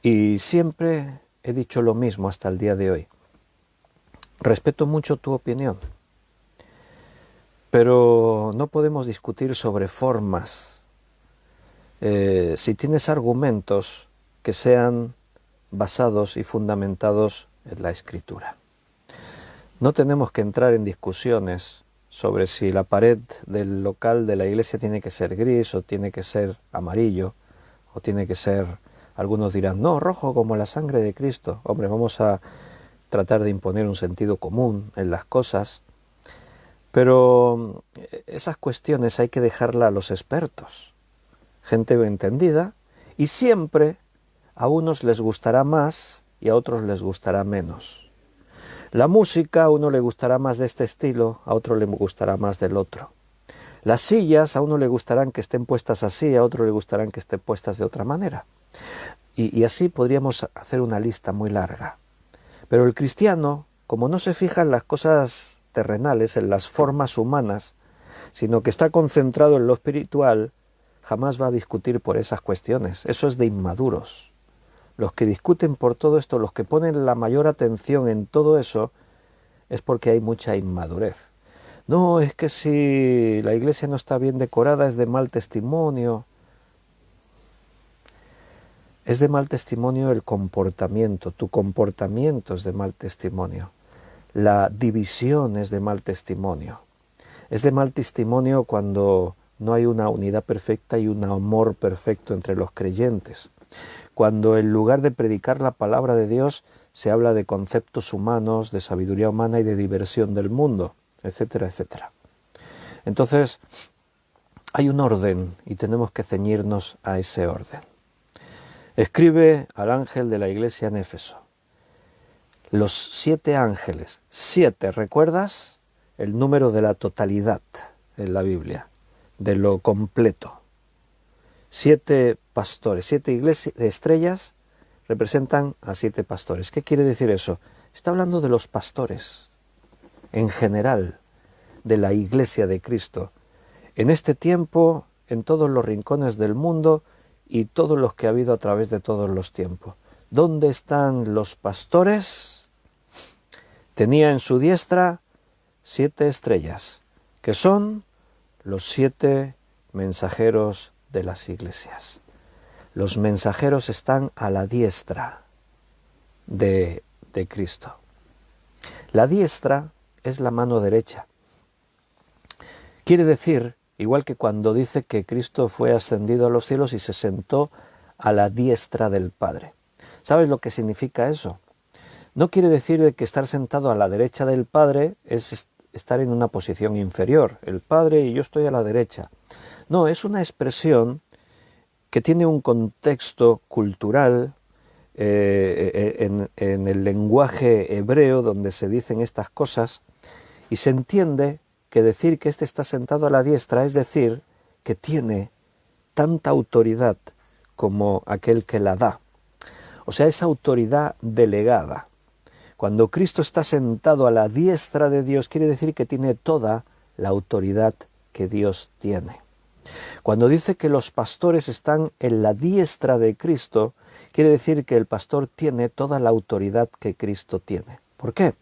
Y siempre he dicho lo mismo hasta el día de hoy. Respeto mucho tu opinión, pero no podemos discutir sobre formas. Si tienes argumentos que sean basados y fundamentados en la Escritura. No tenemos que entrar en discusiones sobre si la pared del local de la iglesia tiene que ser gris o tiene que ser amarillo o tiene que ser... Algunos dirán, no, rojo como la sangre de Cristo. Hombre, vamos a tratar de imponer un sentido común en las cosas, pero esas cuestiones hay que dejarlas a los expertos, gente entendida, y siempre a unos les gustará más y a otros les gustará menos. La música a uno le gustará más de este estilo, a otro le gustará más del otro. Las sillas a uno le gustarán que estén puestas así, a otro le gustarán que estén puestas de otra manera. Y así podríamos hacer una lista muy larga. Pero el cristiano, como no se fija en las cosas terrenales, en las formas humanas, sino que está concentrado en lo espiritual, jamás va a discutir por esas cuestiones. Eso es de inmaduros. Los que discuten por todo esto, los que ponen la mayor atención en todo eso, es porque hay mucha inmadurez. No, es que si la iglesia no está bien decorada es de mal testimonio. Es de mal testimonio el comportamiento, tu comportamiento es de mal testimonio. La división es de mal testimonio. Es de mal testimonio cuando no hay una unidad perfecta y un amor perfecto entre los creyentes. Cuando en lugar de predicar la palabra de Dios se habla de conceptos humanos, de sabiduría humana y de diversión del mundo, etcétera, etcétera. Entonces, hay un orden y tenemos que ceñirnos a ese orden. Escribe al ángel de la iglesia en Éfeso. Los 7 ángeles, 7, ¿recuerdas? El número de la totalidad en la Biblia, de lo completo. 7 pastores, 7 estrellas representan a 7 pastores. ¿Qué quiere decir eso? Está hablando de los pastores, en general, de la iglesia de Cristo. En este tiempo, en todos los rincones del mundo, y todos los que ha habido a través de todos los tiempos. ¿Dónde están los pastores? Tenía en su diestra 7 estrellas, que son los 7 mensajeros de las iglesias. Los mensajeros están a la diestra de Cristo. La diestra es la mano derecha. Quiere decir, igual que cuando dice que Cristo fue ascendido a los cielos y se sentó a la diestra del Padre. ¿Sabes lo que significa eso? No quiere decir de que estar sentado a la derecha del Padre es estar en una posición inferior. El Padre y yo estoy a la derecha. No, es una expresión que tiene un contexto cultural en el lenguaje hebreo donde se dicen estas cosas y se entiende que decir que éste está sentado a la diestra es decir que tiene tanta autoridad como aquel que la da. O sea, esa autoridad delegada. Cuando Cristo está sentado a la diestra de Dios, quiere decir que tiene toda la autoridad que Dios tiene. Cuando dice que los pastores están en la diestra de Cristo, quiere decir que el pastor tiene toda la autoridad que Cristo tiene. ¿Por qué?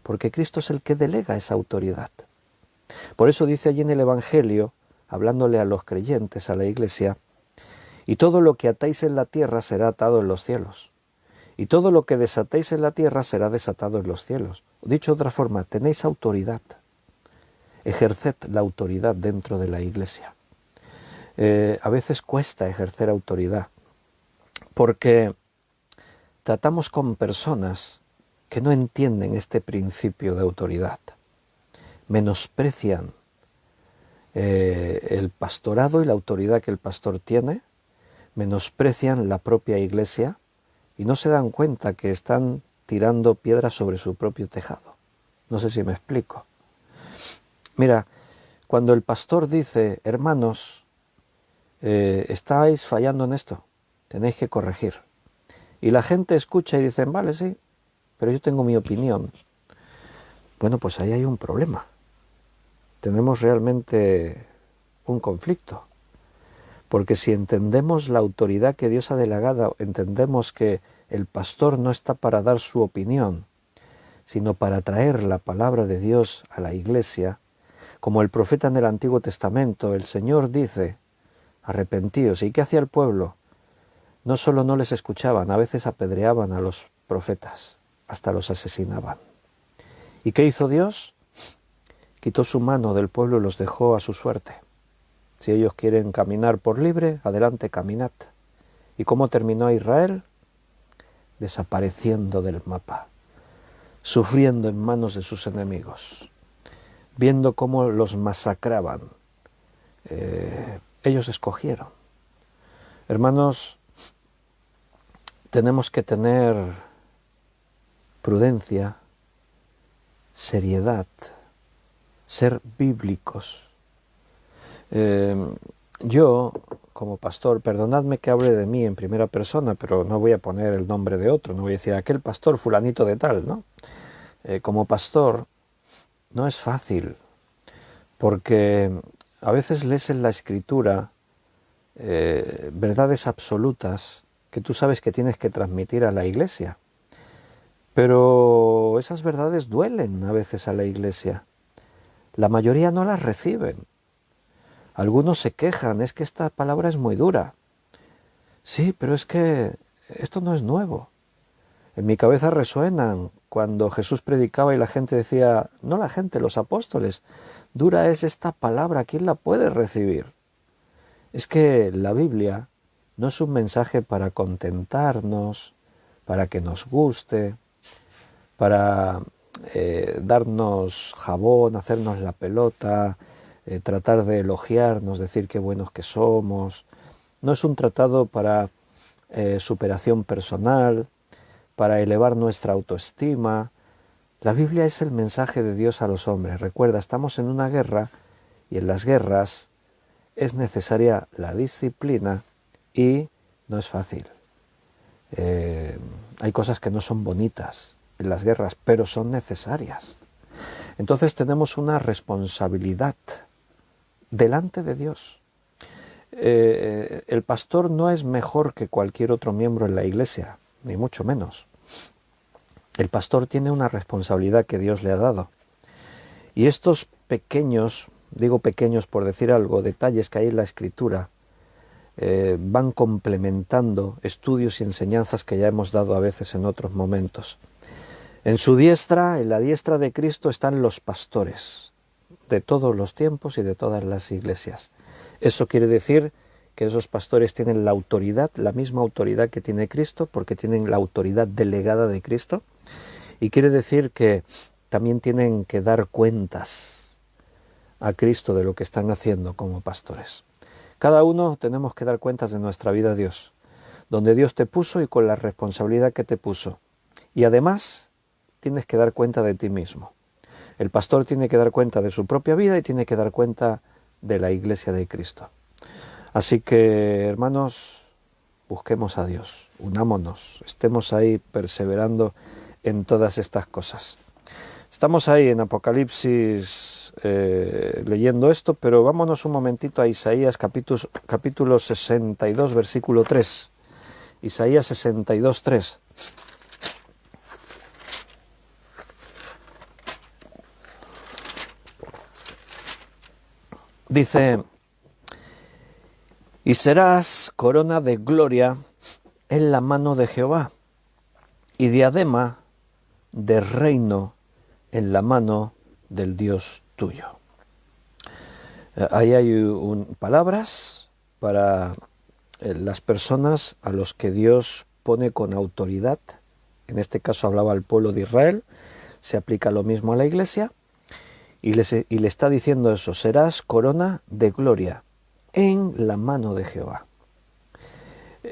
Porque Cristo es el que delega esa autoridad. Por eso dice allí en el Evangelio, hablándole a los creyentes, a la iglesia, y todo lo que atáis en la tierra será atado en los cielos, y todo lo que desatéis en la tierra será desatado en los cielos. Dicho de otra forma, tenéis autoridad, ejerced la autoridad dentro de la iglesia. A veces cuesta ejercer autoridad, porque tratamos con personas que no entienden este principio de autoridad, menosprecian el pastorado y la autoridad que el pastor tiene, menosprecian la propia iglesia y no se dan cuenta que están tirando piedras sobre su propio tejado. No sé si me explico. Mira, cuando el pastor dice, hermanos, estáis fallando en esto, tenéis que corregir. Y la gente escucha y dicen, vale, sí, pero yo tengo mi opinión. Bueno, pues ahí hay un problema. Tenemos realmente un conflicto. Porque si entendemos la autoridad que Dios ha delegado, entendemos que el pastor no está para dar su opinión, sino para traer la palabra de Dios a la iglesia, como el profeta en el Antiguo Testamento, el Señor dice, arrepentíos. ¿Y qué hacía el pueblo? No solo no les escuchaban, a veces apedreaban a los profetas, hasta los asesinaban. ¿Y qué hizo Dios? Quitó su mano del pueblo y los dejó a su suerte. Si ellos quieren caminar por libre, adelante, caminad. ¿Y cómo terminó Israel? Desapareciendo del mapa, sufriendo en manos de sus enemigos, viendo cómo los masacraban. Ellos escogieron. Hermanos, tenemos que tener prudencia, seriedad, ser bíblicos. Yo, como pastor, perdonadme que hable de mí en primera persona, pero no voy a poner el nombre de otro, no voy a decir aquel pastor fulanito de tal, ¿no? Como pastor no es fácil, porque a veces lees en la Escritura verdades absolutas que tú sabes que tienes que transmitir a la iglesia, pero esas verdades duelen a veces a la iglesia. La mayoría no las reciben. Algunos se quejan, es que esta palabra es muy dura. Sí, pero es que esto no es nuevo. En mi cabeza resuenan cuando Jesús predicaba y la gente decía, no la gente, los apóstoles, dura es esta palabra, ¿quién la puede recibir? Es que la Biblia no es un mensaje para contentarnos, para que nos guste, para darnos jabón, hacernos la pelota, tratar de elogiarnos, decir qué buenos que somos. No es un tratado para superación personal, para elevar nuestra autoestima. La Biblia es el mensaje de Dios a los hombres. Recuerda, estamos en una guerra y en las guerras es necesaria la disciplina y no es fácil. Hay cosas que no son bonitas en las guerras, pero son necesarias. Entonces tenemos una responsabilidad delante de Dios. El pastor no es mejor que cualquier otro miembro en la iglesia, ni mucho menos. El pastor tiene una responsabilidad que Dios le ha dado. Y estos pequeños, digo pequeños por decir algo, detalles que hay en la Escritura, van complementando estudios y enseñanzas que ya hemos dado a veces en otros momentos. En su diestra, en la diestra de Cristo, están los pastores de todos los tiempos y de todas las iglesias. Eso quiere decir que esos pastores tienen la autoridad, la misma autoridad que tiene Cristo, porque tienen la autoridad delegada de Cristo, y quiere decir que también tienen que dar cuentas a Cristo de lo que están haciendo como pastores. Cada uno tenemos que dar cuentas de nuestra vida a Dios, donde Dios te puso y con la responsabilidad que te puso. Y además tienes que dar cuenta de ti mismo. El pastor tiene que dar cuenta de su propia vida y tiene que dar cuenta de la iglesia de Cristo. Así que, hermanos, busquemos a Dios, unámonos, estemos ahí perseverando en todas estas cosas. Estamos ahí en Apocalipsis leyendo esto, pero vámonos un momentito a Isaías capítulo 62, versículo 3. Isaías 62, 3. Dice, y serás corona de gloria en la mano de Jehová, y diadema de reino en la mano del Dios tuyo. Ahí hay palabras para las personas a los que Dios pone con autoridad. En este caso hablaba al pueblo de Israel, se aplica lo mismo a la iglesia, y le está diciendo eso, serás corona de gloria en la mano de Jehová.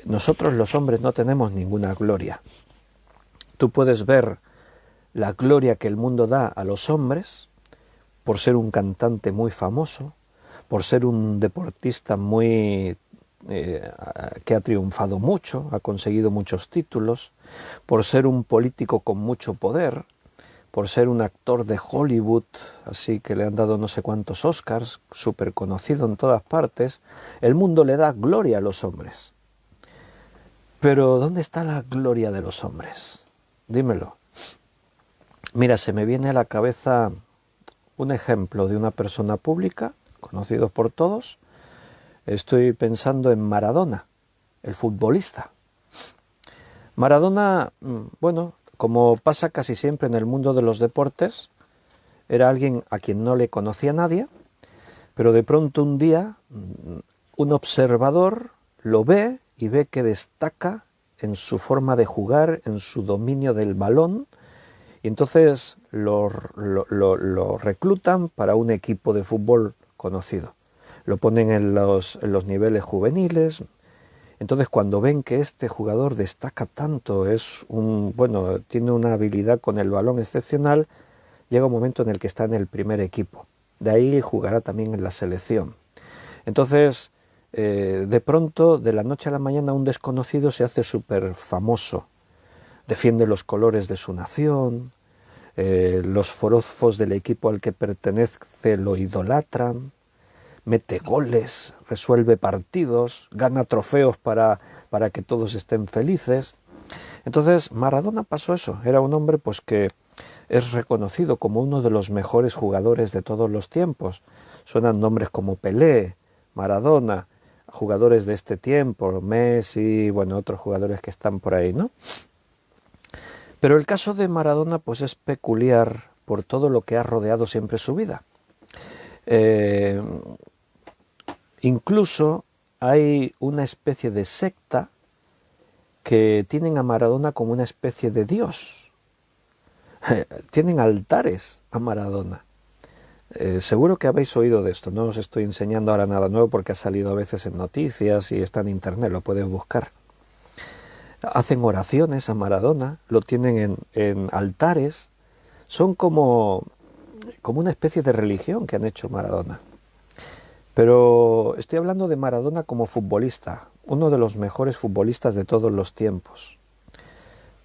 Nosotros los hombres no tenemos ninguna gloria. Tú puedes ver la gloria que el mundo da a los hombres por ser un cantante muy famoso, por ser un deportista muy que ha triunfado mucho, ha conseguido muchos títulos, por ser un político con mucho poder, por ser un actor de Hollywood, así que le han dado no sé cuántos Oscars, súper conocido en todas partes. El mundo le da gloria a los hombres. Pero ¿dónde está la gloria de los hombres? Dímelo. Mira, se me viene a la cabeza un ejemplo de una persona pública, conocido por todos. Estoy pensando en Maradona, el futbolista. Maradona, bueno, como pasa casi siempre en el mundo de los deportes, era alguien a quien no le conocía nadie, pero de pronto un día un observador lo ve y ve que destaca en su forma de jugar, en su dominio del balón, y entonces lo reclutan para un equipo de fútbol conocido. Lo ponen en los niveles juveniles. Entonces cuando ven que este jugador destaca tanto, tiene una habilidad con el balón excepcional, llega un momento en el que está en el primer equipo. De ahí jugará también en la selección. Entonces, de pronto, de la noche a la mañana, un desconocido se hace súper famoso. Defiende los colores de su nación, los forofos del equipo al que pertenece lo idolatran, mete goles, resuelve partidos, gana trofeos para que todos estén felices. Entonces Maradona pasó eso, era un hombre pues que es reconocido como uno de los mejores jugadores de todos los tiempos. Suenan nombres como Pelé, Maradona, jugadores de este tiempo, Messi, bueno, otros jugadores que están por ahí, ¿no? Pero el caso de Maradona pues es peculiar por todo lo que ha rodeado siempre su vida. Incluso hay una especie de secta que tienen a Maradona como una especie de dios. Tienen altares a Maradona. Seguro que habéis oído de esto, no os estoy enseñando ahora nada nuevo porque ha salido a veces en noticias y está en internet, lo puedes buscar. Hacen oraciones a Maradona, lo tienen en altares, son como una especie de religión que han hecho Maradona. Pero estoy hablando de Maradona como futbolista, uno de los mejores futbolistas de todos los tiempos.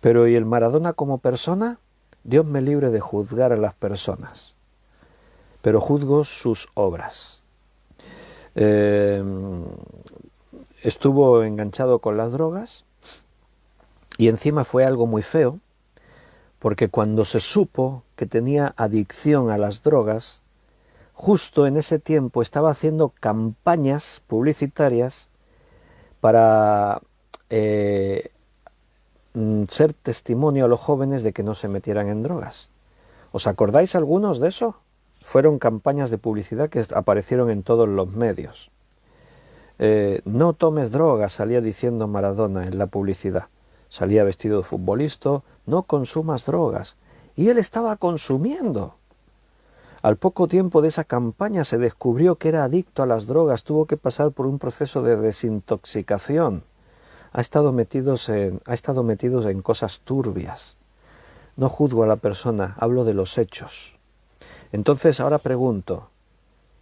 Pero ¿y el Maradona como persona? Dios me libre de juzgar a las personas, pero juzgo sus obras. Estuvo enganchado con las drogas y encima fue algo muy feo, porque cuando se supo que tenía adicción a las drogas, justo en ese tiempo estaba haciendo campañas publicitarias para ser testimonio a los jóvenes de que no se metieran en drogas. ¿Os acordáis algunos de eso? Fueron campañas de publicidad que aparecieron en todos los medios. No tomes drogas, salía diciendo Maradona en la publicidad. Salía vestido de futbolista, no consumas drogas. Y él estaba consumiendo. Al poco tiempo de esa campaña se descubrió que era adicto a las drogas, tuvo que pasar por un proceso de desintoxicación. Ha estado metido en cosas turbias. No juzgo a la persona, hablo de los hechos. Entonces ahora pregunto,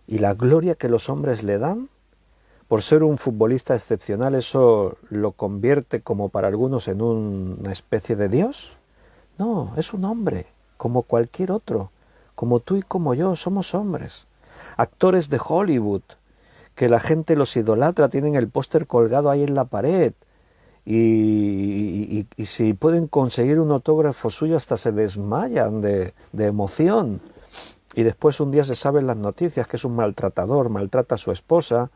¿y la gloria que los hombres le dan? Por ser un futbolista excepcional, ¿eso lo convierte como para algunos en una especie de Dios? No, es un hombre, como cualquier otro. Como tú y como yo, somos hombres. Actores de Hollywood, que la gente los idolatra, tienen el póster colgado ahí en la pared. Y si pueden conseguir un autógrafo suyo hasta se desmayan de emoción. y después un día se saben las noticias que es un maltratador, maltrata a su esposa,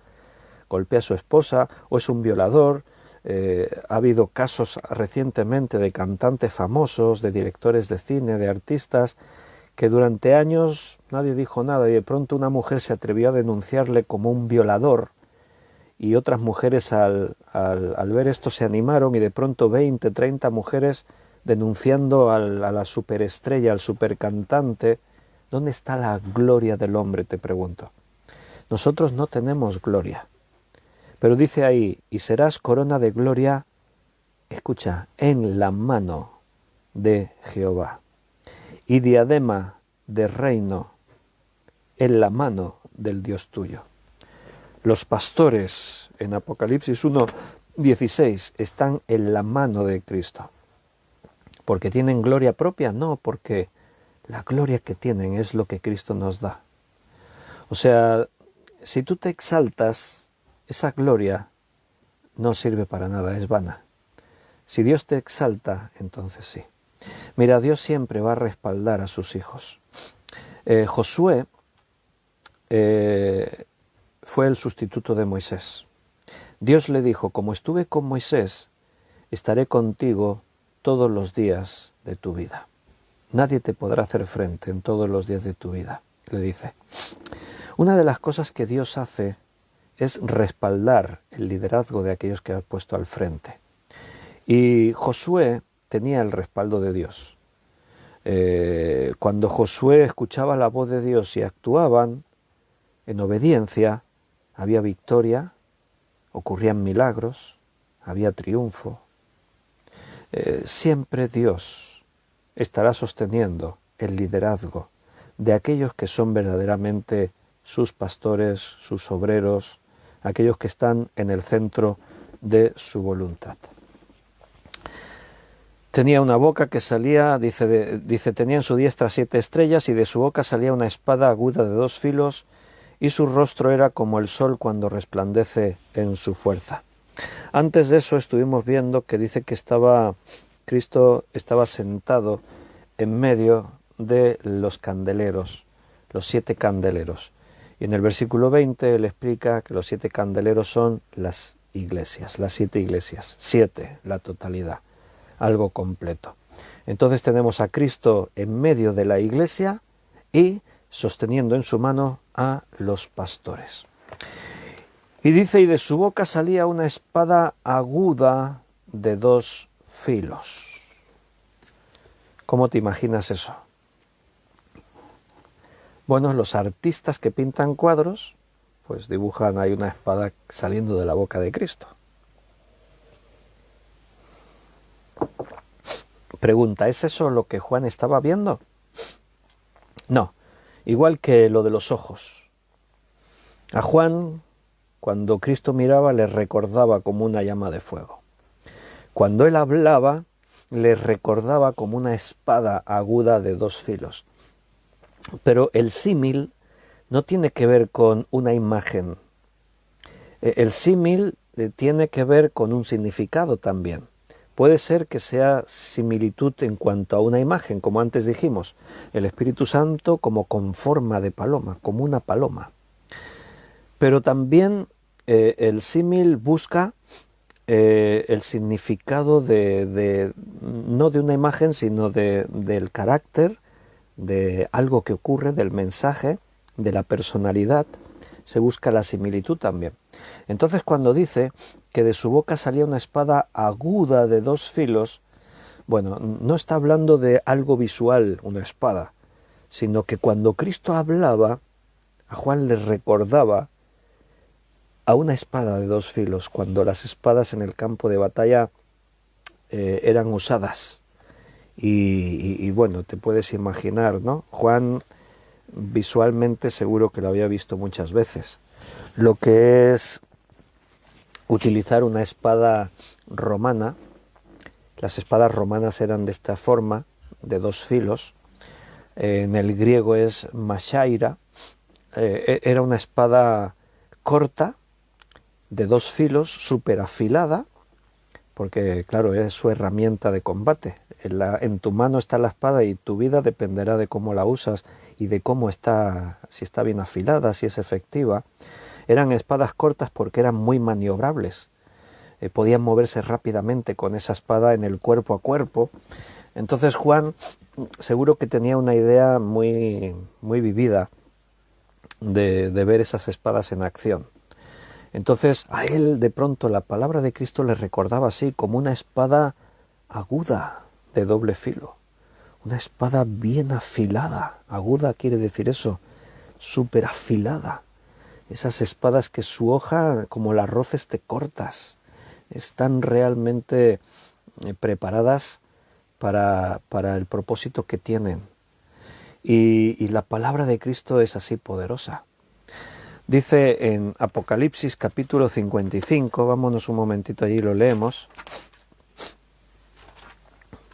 golpea a su esposa, o es un violador. Ha habido casos recientemente de cantantes famosos, de directores de cine, de artistas, que durante años nadie dijo nada y de pronto una mujer se atrevió a denunciarle como un violador, y otras mujeres al ver esto se animaron, y de pronto 20, 30 mujeres denunciando a la superestrella, al supercantante. ¿Dónde está la gloria del hombre?, te pregunto. Nosotros no tenemos gloria. Pero dice ahí, y serás corona de gloria, escucha, en la mano de Jehová, y diadema de reino en la mano del Dios tuyo. Los pastores en Apocalipsis 1:16 están en la mano de Cristo. ¿Porque tienen gloria propia? No, porque la gloria que tienen es lo que Cristo nos da. O sea, si tú te exaltas, esa gloria no sirve para nada, es vana. Si Dios te exalta, entonces sí. Mira, Dios siempre va a respaldar a sus hijos. Josué fue el sustituto de Moisés. Dios le dijo, como estuve con Moisés, estaré contigo todos los días de tu vida. Nadie te podrá hacer frente en todos los días de tu vida, le dice. Una de las cosas que Dios hace es respaldar el liderazgo de aquellos que ha puesto al frente. Y Josué tenía el respaldo de Dios. Cuando Josué escuchaba la voz de Dios y actuaban en obediencia, había victoria, ocurrían milagros, había triunfo. Siempre Dios estará sosteniendo el liderazgo de aquellos que son verdaderamente sus pastores, sus obreros, aquellos que están en el centro de su voluntad. Tenía una boca que salía, dice, tenía en su diestra 7 estrellas, y de su boca salía una espada aguda de 2 filos, y su rostro era como el sol cuando resplandece en su fuerza. Antes de eso estuvimos viendo que dice que Cristo estaba sentado en medio de los candeleros, los 7 candeleros. Y en el versículo 20 él explica que los 7 candeleros son las iglesias, las 7 iglesias, 7, la totalidad, algo completo. Entonces tenemos a Cristo en medio de la iglesia y sosteniendo en su mano a los pastores. Y dice, y de su boca salía una espada aguda de 2 filos. ¿Cómo te imaginas eso? Bueno, los artistas que pintan cuadros, pues dibujan ahí una espada saliendo de la boca de Cristo. Pregunta, ¿es eso lo que Juan estaba viendo? No, igual que lo de los ojos. A Juan, cuando Cristo miraba, le recordaba como una llama de fuego. Cuando él hablaba, le recordaba como una espada aguda de 2 filos. Pero el símil no tiene que ver con una imagen. El símil tiene que ver con un significado también. Puede ser que sea similitud en cuanto a una imagen, como antes dijimos, el Espíritu Santo como con forma de paloma, como una paloma. Pero también el símil busca el significado no de una imagen, sino del carácter, de algo que ocurre, del mensaje, de la personalidad. Se busca la similitud también. Entonces, cuando dice que de su boca salía una espada aguda de 2 filos, bueno, no está hablando de algo visual, una espada, sino que cuando Cristo hablaba, a Juan le recordaba a una espada de 2 filos, cuando las espadas en el campo de batalla eran usadas. Y bueno, te puedes imaginar, ¿no? Juan visualmente seguro que lo había visto muchas veces. Lo que es utilizar una espada romana. Las espadas romanas eran de esta forma, de 2 filos. En el griego es mashaira. Era una espada corta, de 2 filos, súper afilada, porque claro, es su herramienta de combate. En tu mano está la espada y tu vida dependerá de cómo la usas y de cómo está, si está bien afilada, si es efectiva. Eran espadas cortas porque eran muy maniobrables. Podían moverse rápidamente con esa espada en el cuerpo a cuerpo. Entonces Juan seguro que tenía una idea muy vivida de ver esas espadas en acción. Entonces a él de pronto la palabra de Cristo le recordaba así como una espada aguda de doble filo, una espada bien afilada. Aguda quiere decir eso, súper afilada. Esas espadas que su hoja, como las roces, te cortas, están realmente preparadas para el propósito que tienen. Y la palabra de Cristo es así poderosa. Dice en Apocalipsis capítulo 55, vámonos un momentito allí y lo leemos.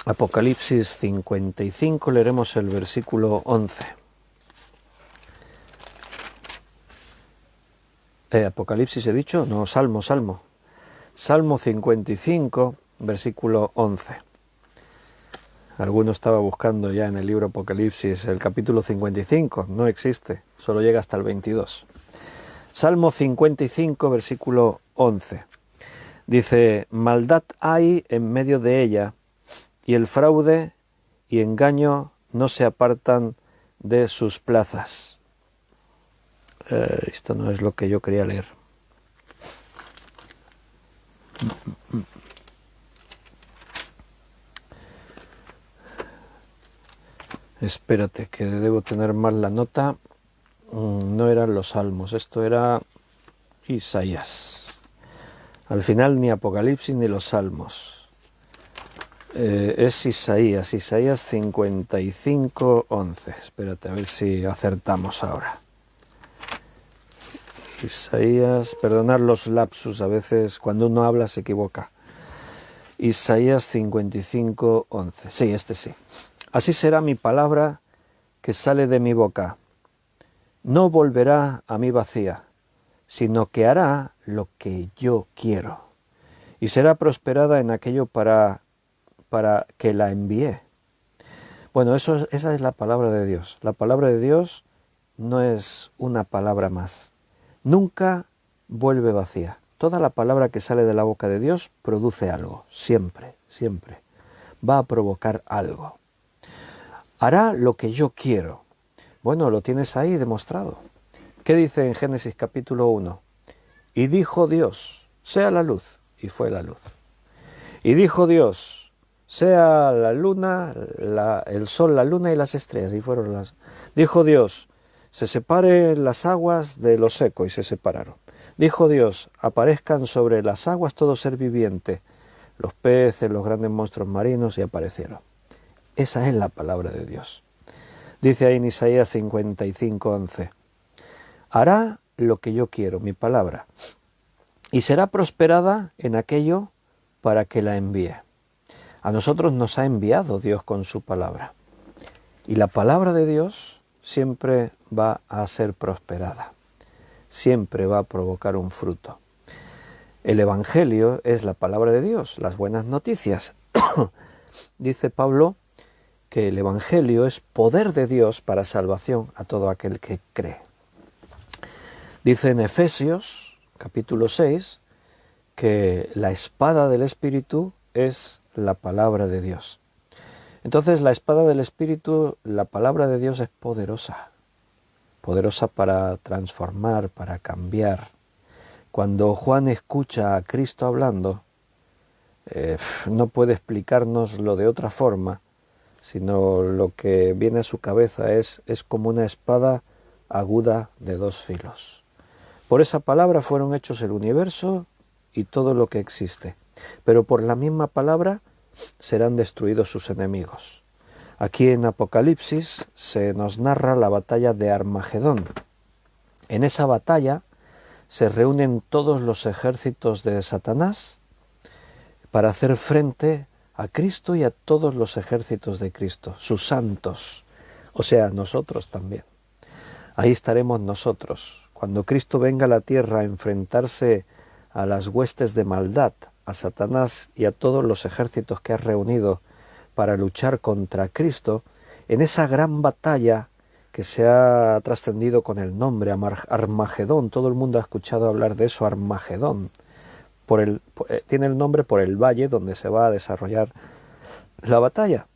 Apocalipsis 55, leeremos el versículo 11. Apocalipsis he dicho, no, Salmo. Salmo 55, versículo 11. Alguno estaba buscando ya en el libro Apocalipsis el capítulo 55, no existe, solo llega hasta el 22. Salmo 55, versículo 11. Dice, maldad hay en medio de ella, y el fraude y engaño no se apartan de sus plazas. Esto no es lo que yo quería leer. Espérate, que debo tener mal la nota. No eran los Salmos, esto era Isaías. Al final ni Apocalipsis ni los Salmos. Es Isaías 55, 11. Espérate, a ver si acertamos ahora. Isaías, perdonad los lapsus, a veces cuando uno habla se equivoca. Isaías 55, 11. Sí, este sí. Así será mi palabra que sale de mi boca. No volverá a mí vacía, sino que hará lo que yo quiero. Y será prosperada en aquello para que la envíe. Bueno, esa es la palabra de Dios. La palabra de Dios no es una palabra más. Nunca vuelve vacía. Toda la palabra que sale de la boca de Dios produce algo, siempre, siempre. Va a provocar algo. Hará lo que yo quiero. Bueno, lo tienes ahí demostrado. ¿Qué dice en Génesis capítulo 1? Y dijo Dios, sea la luz, y fue la luz. Y dijo Dios, sea la luna, el sol, la luna y las estrellas, y fueron las. Dijo Dios, se separen las aguas de lo seco, y se separaron. Dijo Dios, aparezcan sobre las aguas todo ser viviente, los peces, los grandes monstruos marinos, y aparecieron. Esa es la palabra de Dios. Dice ahí en Isaías 55, 11. Hará lo que yo quiero, mi palabra, y será prosperada en aquello para que la envíe. A nosotros nos ha enviado Dios con su palabra. Y la palabra de Dios siempre va a ser prosperada. Siempre va a provocar un fruto. El Evangelio es la palabra de Dios, las buenas noticias. Dice Pablo que el Evangelio es poder de Dios para salvación a todo aquel que cree. Dice en Efesios, capítulo 6, que la espada del Espíritu es la palabra de Dios. Entonces la espada del Espíritu, la palabra de Dios es poderosa. Poderosa para transformar, para cambiar. Cuando Juan escucha a Cristo hablando, no puede explicárnoslo de otra forma, sino lo que viene a su cabeza es como una espada aguda de dos filos. Por esa palabra fueron hechos el universo y todo lo que existe, pero por la misma palabra serán destruidos sus enemigos. Aquí en Apocalipsis se nos narra la batalla de Armagedón. En esa batalla se reúnen todos los ejércitos de Satanás para hacer frente a Cristo y a todos los ejércitos de Cristo, sus santos, o sea, nosotros también. Ahí estaremos nosotros. Cuando Cristo venga a la tierra a enfrentarse a las huestes de maldad, a Satanás y a todos los ejércitos que ha reunido para luchar contra Cristo, en esa gran batalla que se ha trascendido con el nombre Armagedón. Todo el mundo ha escuchado hablar de eso, Armagedón. Tiene el nombre por el valle donde se va a desarrollar la batalla.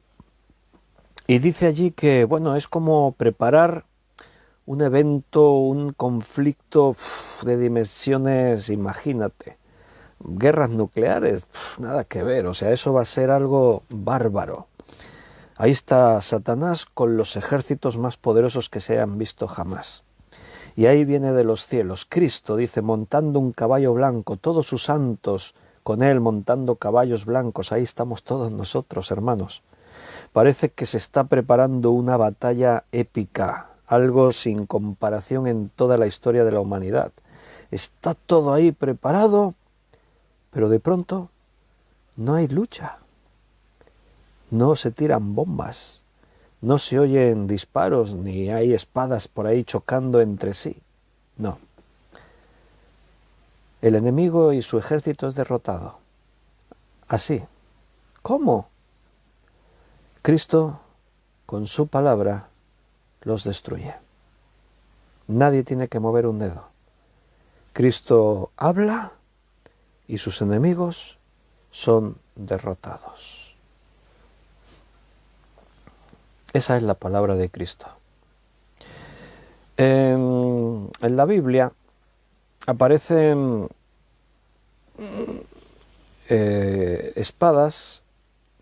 Y dice allí que, bueno, es como preparar un evento, un conflicto de dimensiones, imagínate, guerras nucleares, nada que ver, o sea, eso va a ser algo bárbaro. Ahí está Satanás con los ejércitos más poderosos que se hayan visto jamás. Y ahí viene de los cielos Cristo, dice, montando un caballo blanco, todos sus santos con él montando caballos blancos. Ahí estamos todos nosotros, hermanos. Parece que se está preparando una batalla épica, algo sin comparación en toda la historia de la humanidad. Está todo ahí preparado, pero de pronto no hay lucha. No se tiran bombas, no se oyen disparos, ni hay espadas por ahí chocando entre sí. No. El enemigo y su ejército es derrotado. Así. ¿Cómo? Cristo, con su palabra, los destruye. Nadie tiene que mover un dedo. Cristo habla y sus enemigos son derrotados. Esa es la palabra de Cristo. En la Biblia aparecen espadas,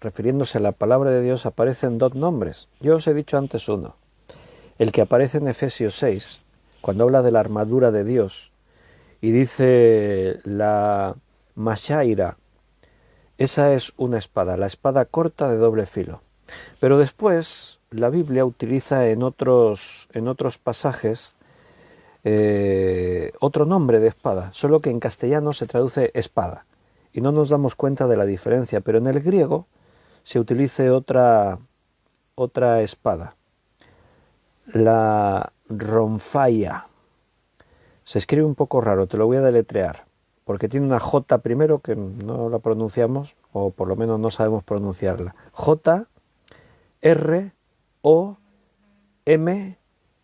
refiriéndose a la palabra de Dios, aparecen dos nombres. Yo os he dicho antes uno. El que aparece en Efesios 6, cuando habla de la armadura de Dios, y dice la mashaira, esa es una espada, la espada corta de doble filo. Pero después la Biblia utiliza en otros pasajes otro nombre de espada, solo que en castellano se traduce espada, y no nos damos cuenta de la diferencia, pero en el griego se utiliza otra espada, la ronfaia. Se escribe un poco raro, te lo voy a deletrear, porque tiene una J primero que no la pronunciamos, o por lo menos no sabemos pronunciarla. J, R, O, M,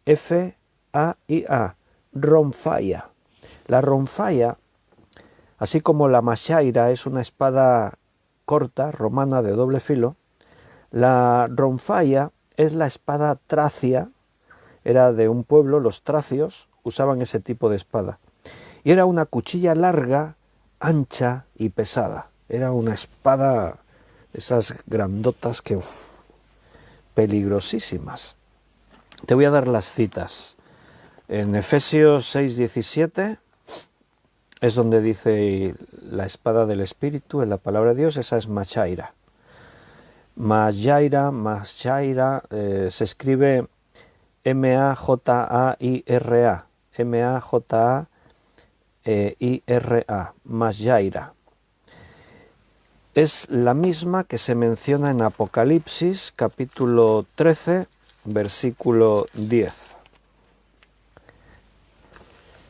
F, A, I, A. Ronfaia. La ronfaia, así como la mashaira es una espada corta, romana, de doble filo, la ronfaia es la espada tracia, era de un pueblo, los tracios usaban ese tipo de espada. Y era una cuchilla larga, ancha y pesada. Era una espada de esas grandotas que, peligrosísimas. Te voy a dar las citas. En Efesios 6:17 es donde dice la espada del Espíritu, en la palabra de Dios, esa es mashaira. Mashaira se escribe M-A-J-A-I-R-A, M-A-J-A-I-R-A, mashaira. Es la misma que se menciona en Apocalipsis, capítulo 13, versículo 10.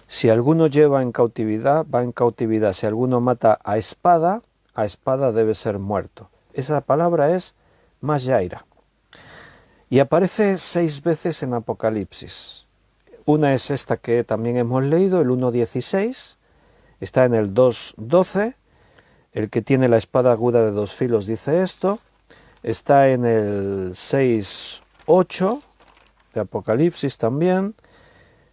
Si alguno lleva en cautividad, va en cautividad. Si alguno mata a espada debe ser muerto. Esa palabra es mashaira. Y aparece 6 veces en Apocalipsis. Una es esta que también hemos leído, el 1:16, está en el 2:12, el que tiene la espada aguda de 2 filos dice esto, está en el 6:8 de Apocalipsis también.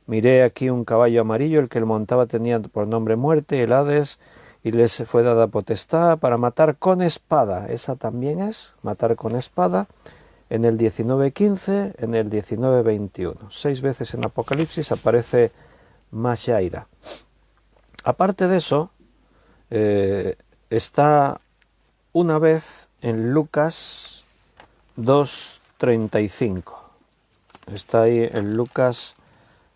Miré aquí un caballo amarillo, el que lo montaba tenía por nombre muerte, el Hades, y les fue dada potestad para matar con espada. Esa también es, matar con espada, en el 19:15, en el 19:21. 6 veces en Apocalipsis aparece mashaira. Aparte de eso, está una vez en Lucas 2:35. Está ahí en Lucas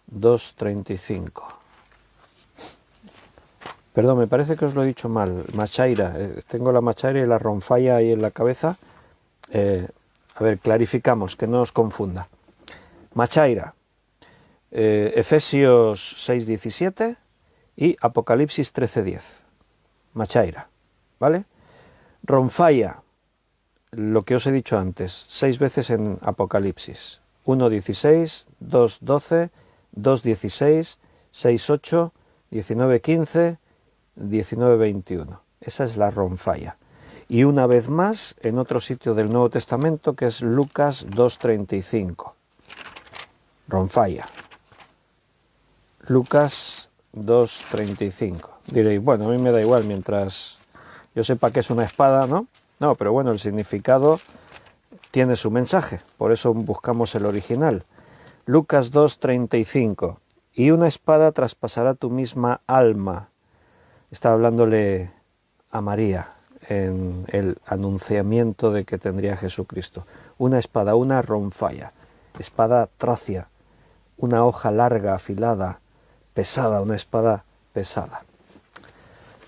2:35. Perdón, me parece que os lo he dicho mal. Mashaira. Tengo la mashaira y la ronfaia ahí en la cabeza. A ver, clarificamos, que no os confunda. Mashaira. Efesios 6:17 y Apocalipsis 13:10. Mashaira. ¿Vale? Ronfaia. Lo que os he dicho antes. 6 veces en Apocalipsis. 1:16, 2:12, 2:16, 6:8, 19:15, 19:21. Esa es la Ronfalla. Y una vez más en otro sitio del Nuevo Testamento, que es Lucas 2:35. Ronfalla. Lucas 2:35. Diréis, bueno, a mí me da igual mientras yo sepa que es una espada, ¿no? No, pero bueno, el significado tiene su mensaje, por eso buscamos el original. Lucas 2:35. Y una espada traspasará tu misma alma. Está hablándole a María en el anunciamiento de que tendría Jesucristo. Una espada, una ronfalla, espada tracia, una hoja larga, afilada, pesada, una espada pesada.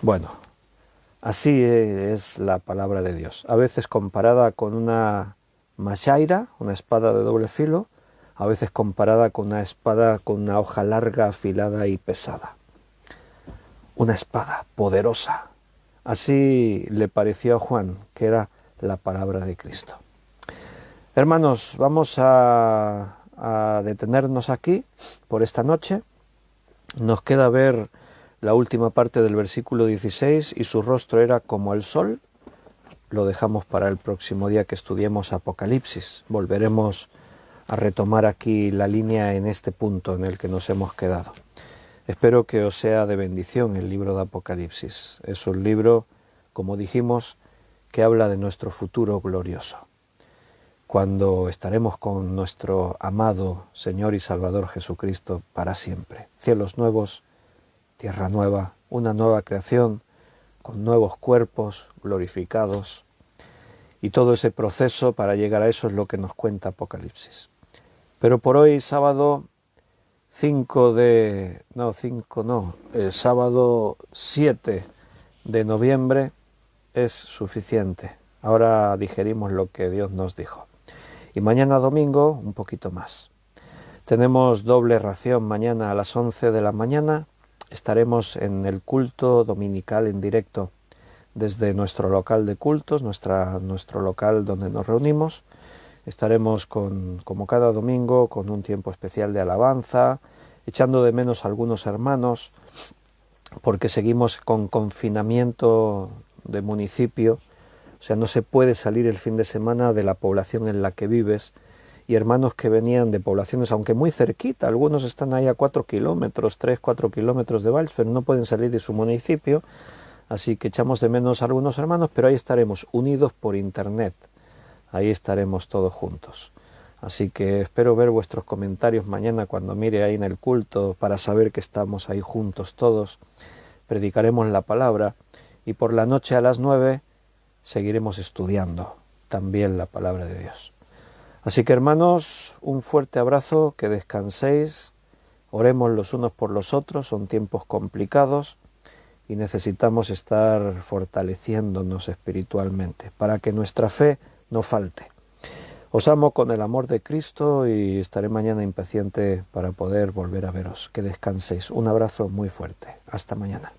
Bueno, así es la palabra de Dios. A veces comparada con una machaira, una espada de doble filo, a veces comparada con una espada con una hoja larga, afilada y pesada. Una espada poderosa. Así le pareció a Juan, que era la palabra de Cristo. Hermanos, vamos a detenernos aquí por esta noche. Nos queda ver la última parte del versículo 16, y su rostro era como el sol. Lo dejamos para el próximo día que estudiemos Apocalipsis. Volveremos a retomar aquí la línea en este punto en el que nos hemos quedado. Espero que os sea de bendición el libro de Apocalipsis. Es un libro, como dijimos, que habla de nuestro futuro glorioso, cuando estaremos con nuestro amado Señor y Salvador Jesucristo para siempre. Cielos nuevos, tierra nueva, una nueva creación, con nuevos cuerpos glorificados. Y todo ese proceso para llegar a eso es lo que nos cuenta Apocalipsis. Pero por hoy, sábado 7 de noviembre es suficiente. Ahora digerimos lo que Dios nos dijo. Y mañana domingo un poquito más. Tenemos doble ración mañana a las 11 de la mañana. Estaremos en el culto dominical en directo desde nuestro local de cultos, nuestro local donde nos reunimos. Estaremos como cada domingo con un tiempo especial de alabanza, echando de menos a algunos hermanos, porque seguimos con confinamiento de municipio. O sea, no se puede salir el fin de semana de la población en la que vives, y hermanos que venían de poblaciones, aunque muy cerquita, algunos están ahí a 4 kilómetros, 3-4 kilómetros de Valls, pero no pueden salir de su municipio, así que echamos de menos a algunos hermanos, pero ahí estaremos unidos por internet, ahí estaremos todos juntos. Así que espero ver vuestros comentarios mañana cuando mire ahí en el culto, para saber que estamos ahí juntos todos. Predicaremos la palabra, y por la noche a las 9 seguiremos estudiando también la palabra de Dios. Así que hermanos, un fuerte abrazo, que descanséis, oremos los unos por los otros, son tiempos complicados y necesitamos estar fortaleciéndonos espiritualmente para que nuestra fe no falte. Os amo con el amor de Cristo y estaré mañana impaciente para poder volver a veros. Que descanséis. Un abrazo muy fuerte. Hasta mañana.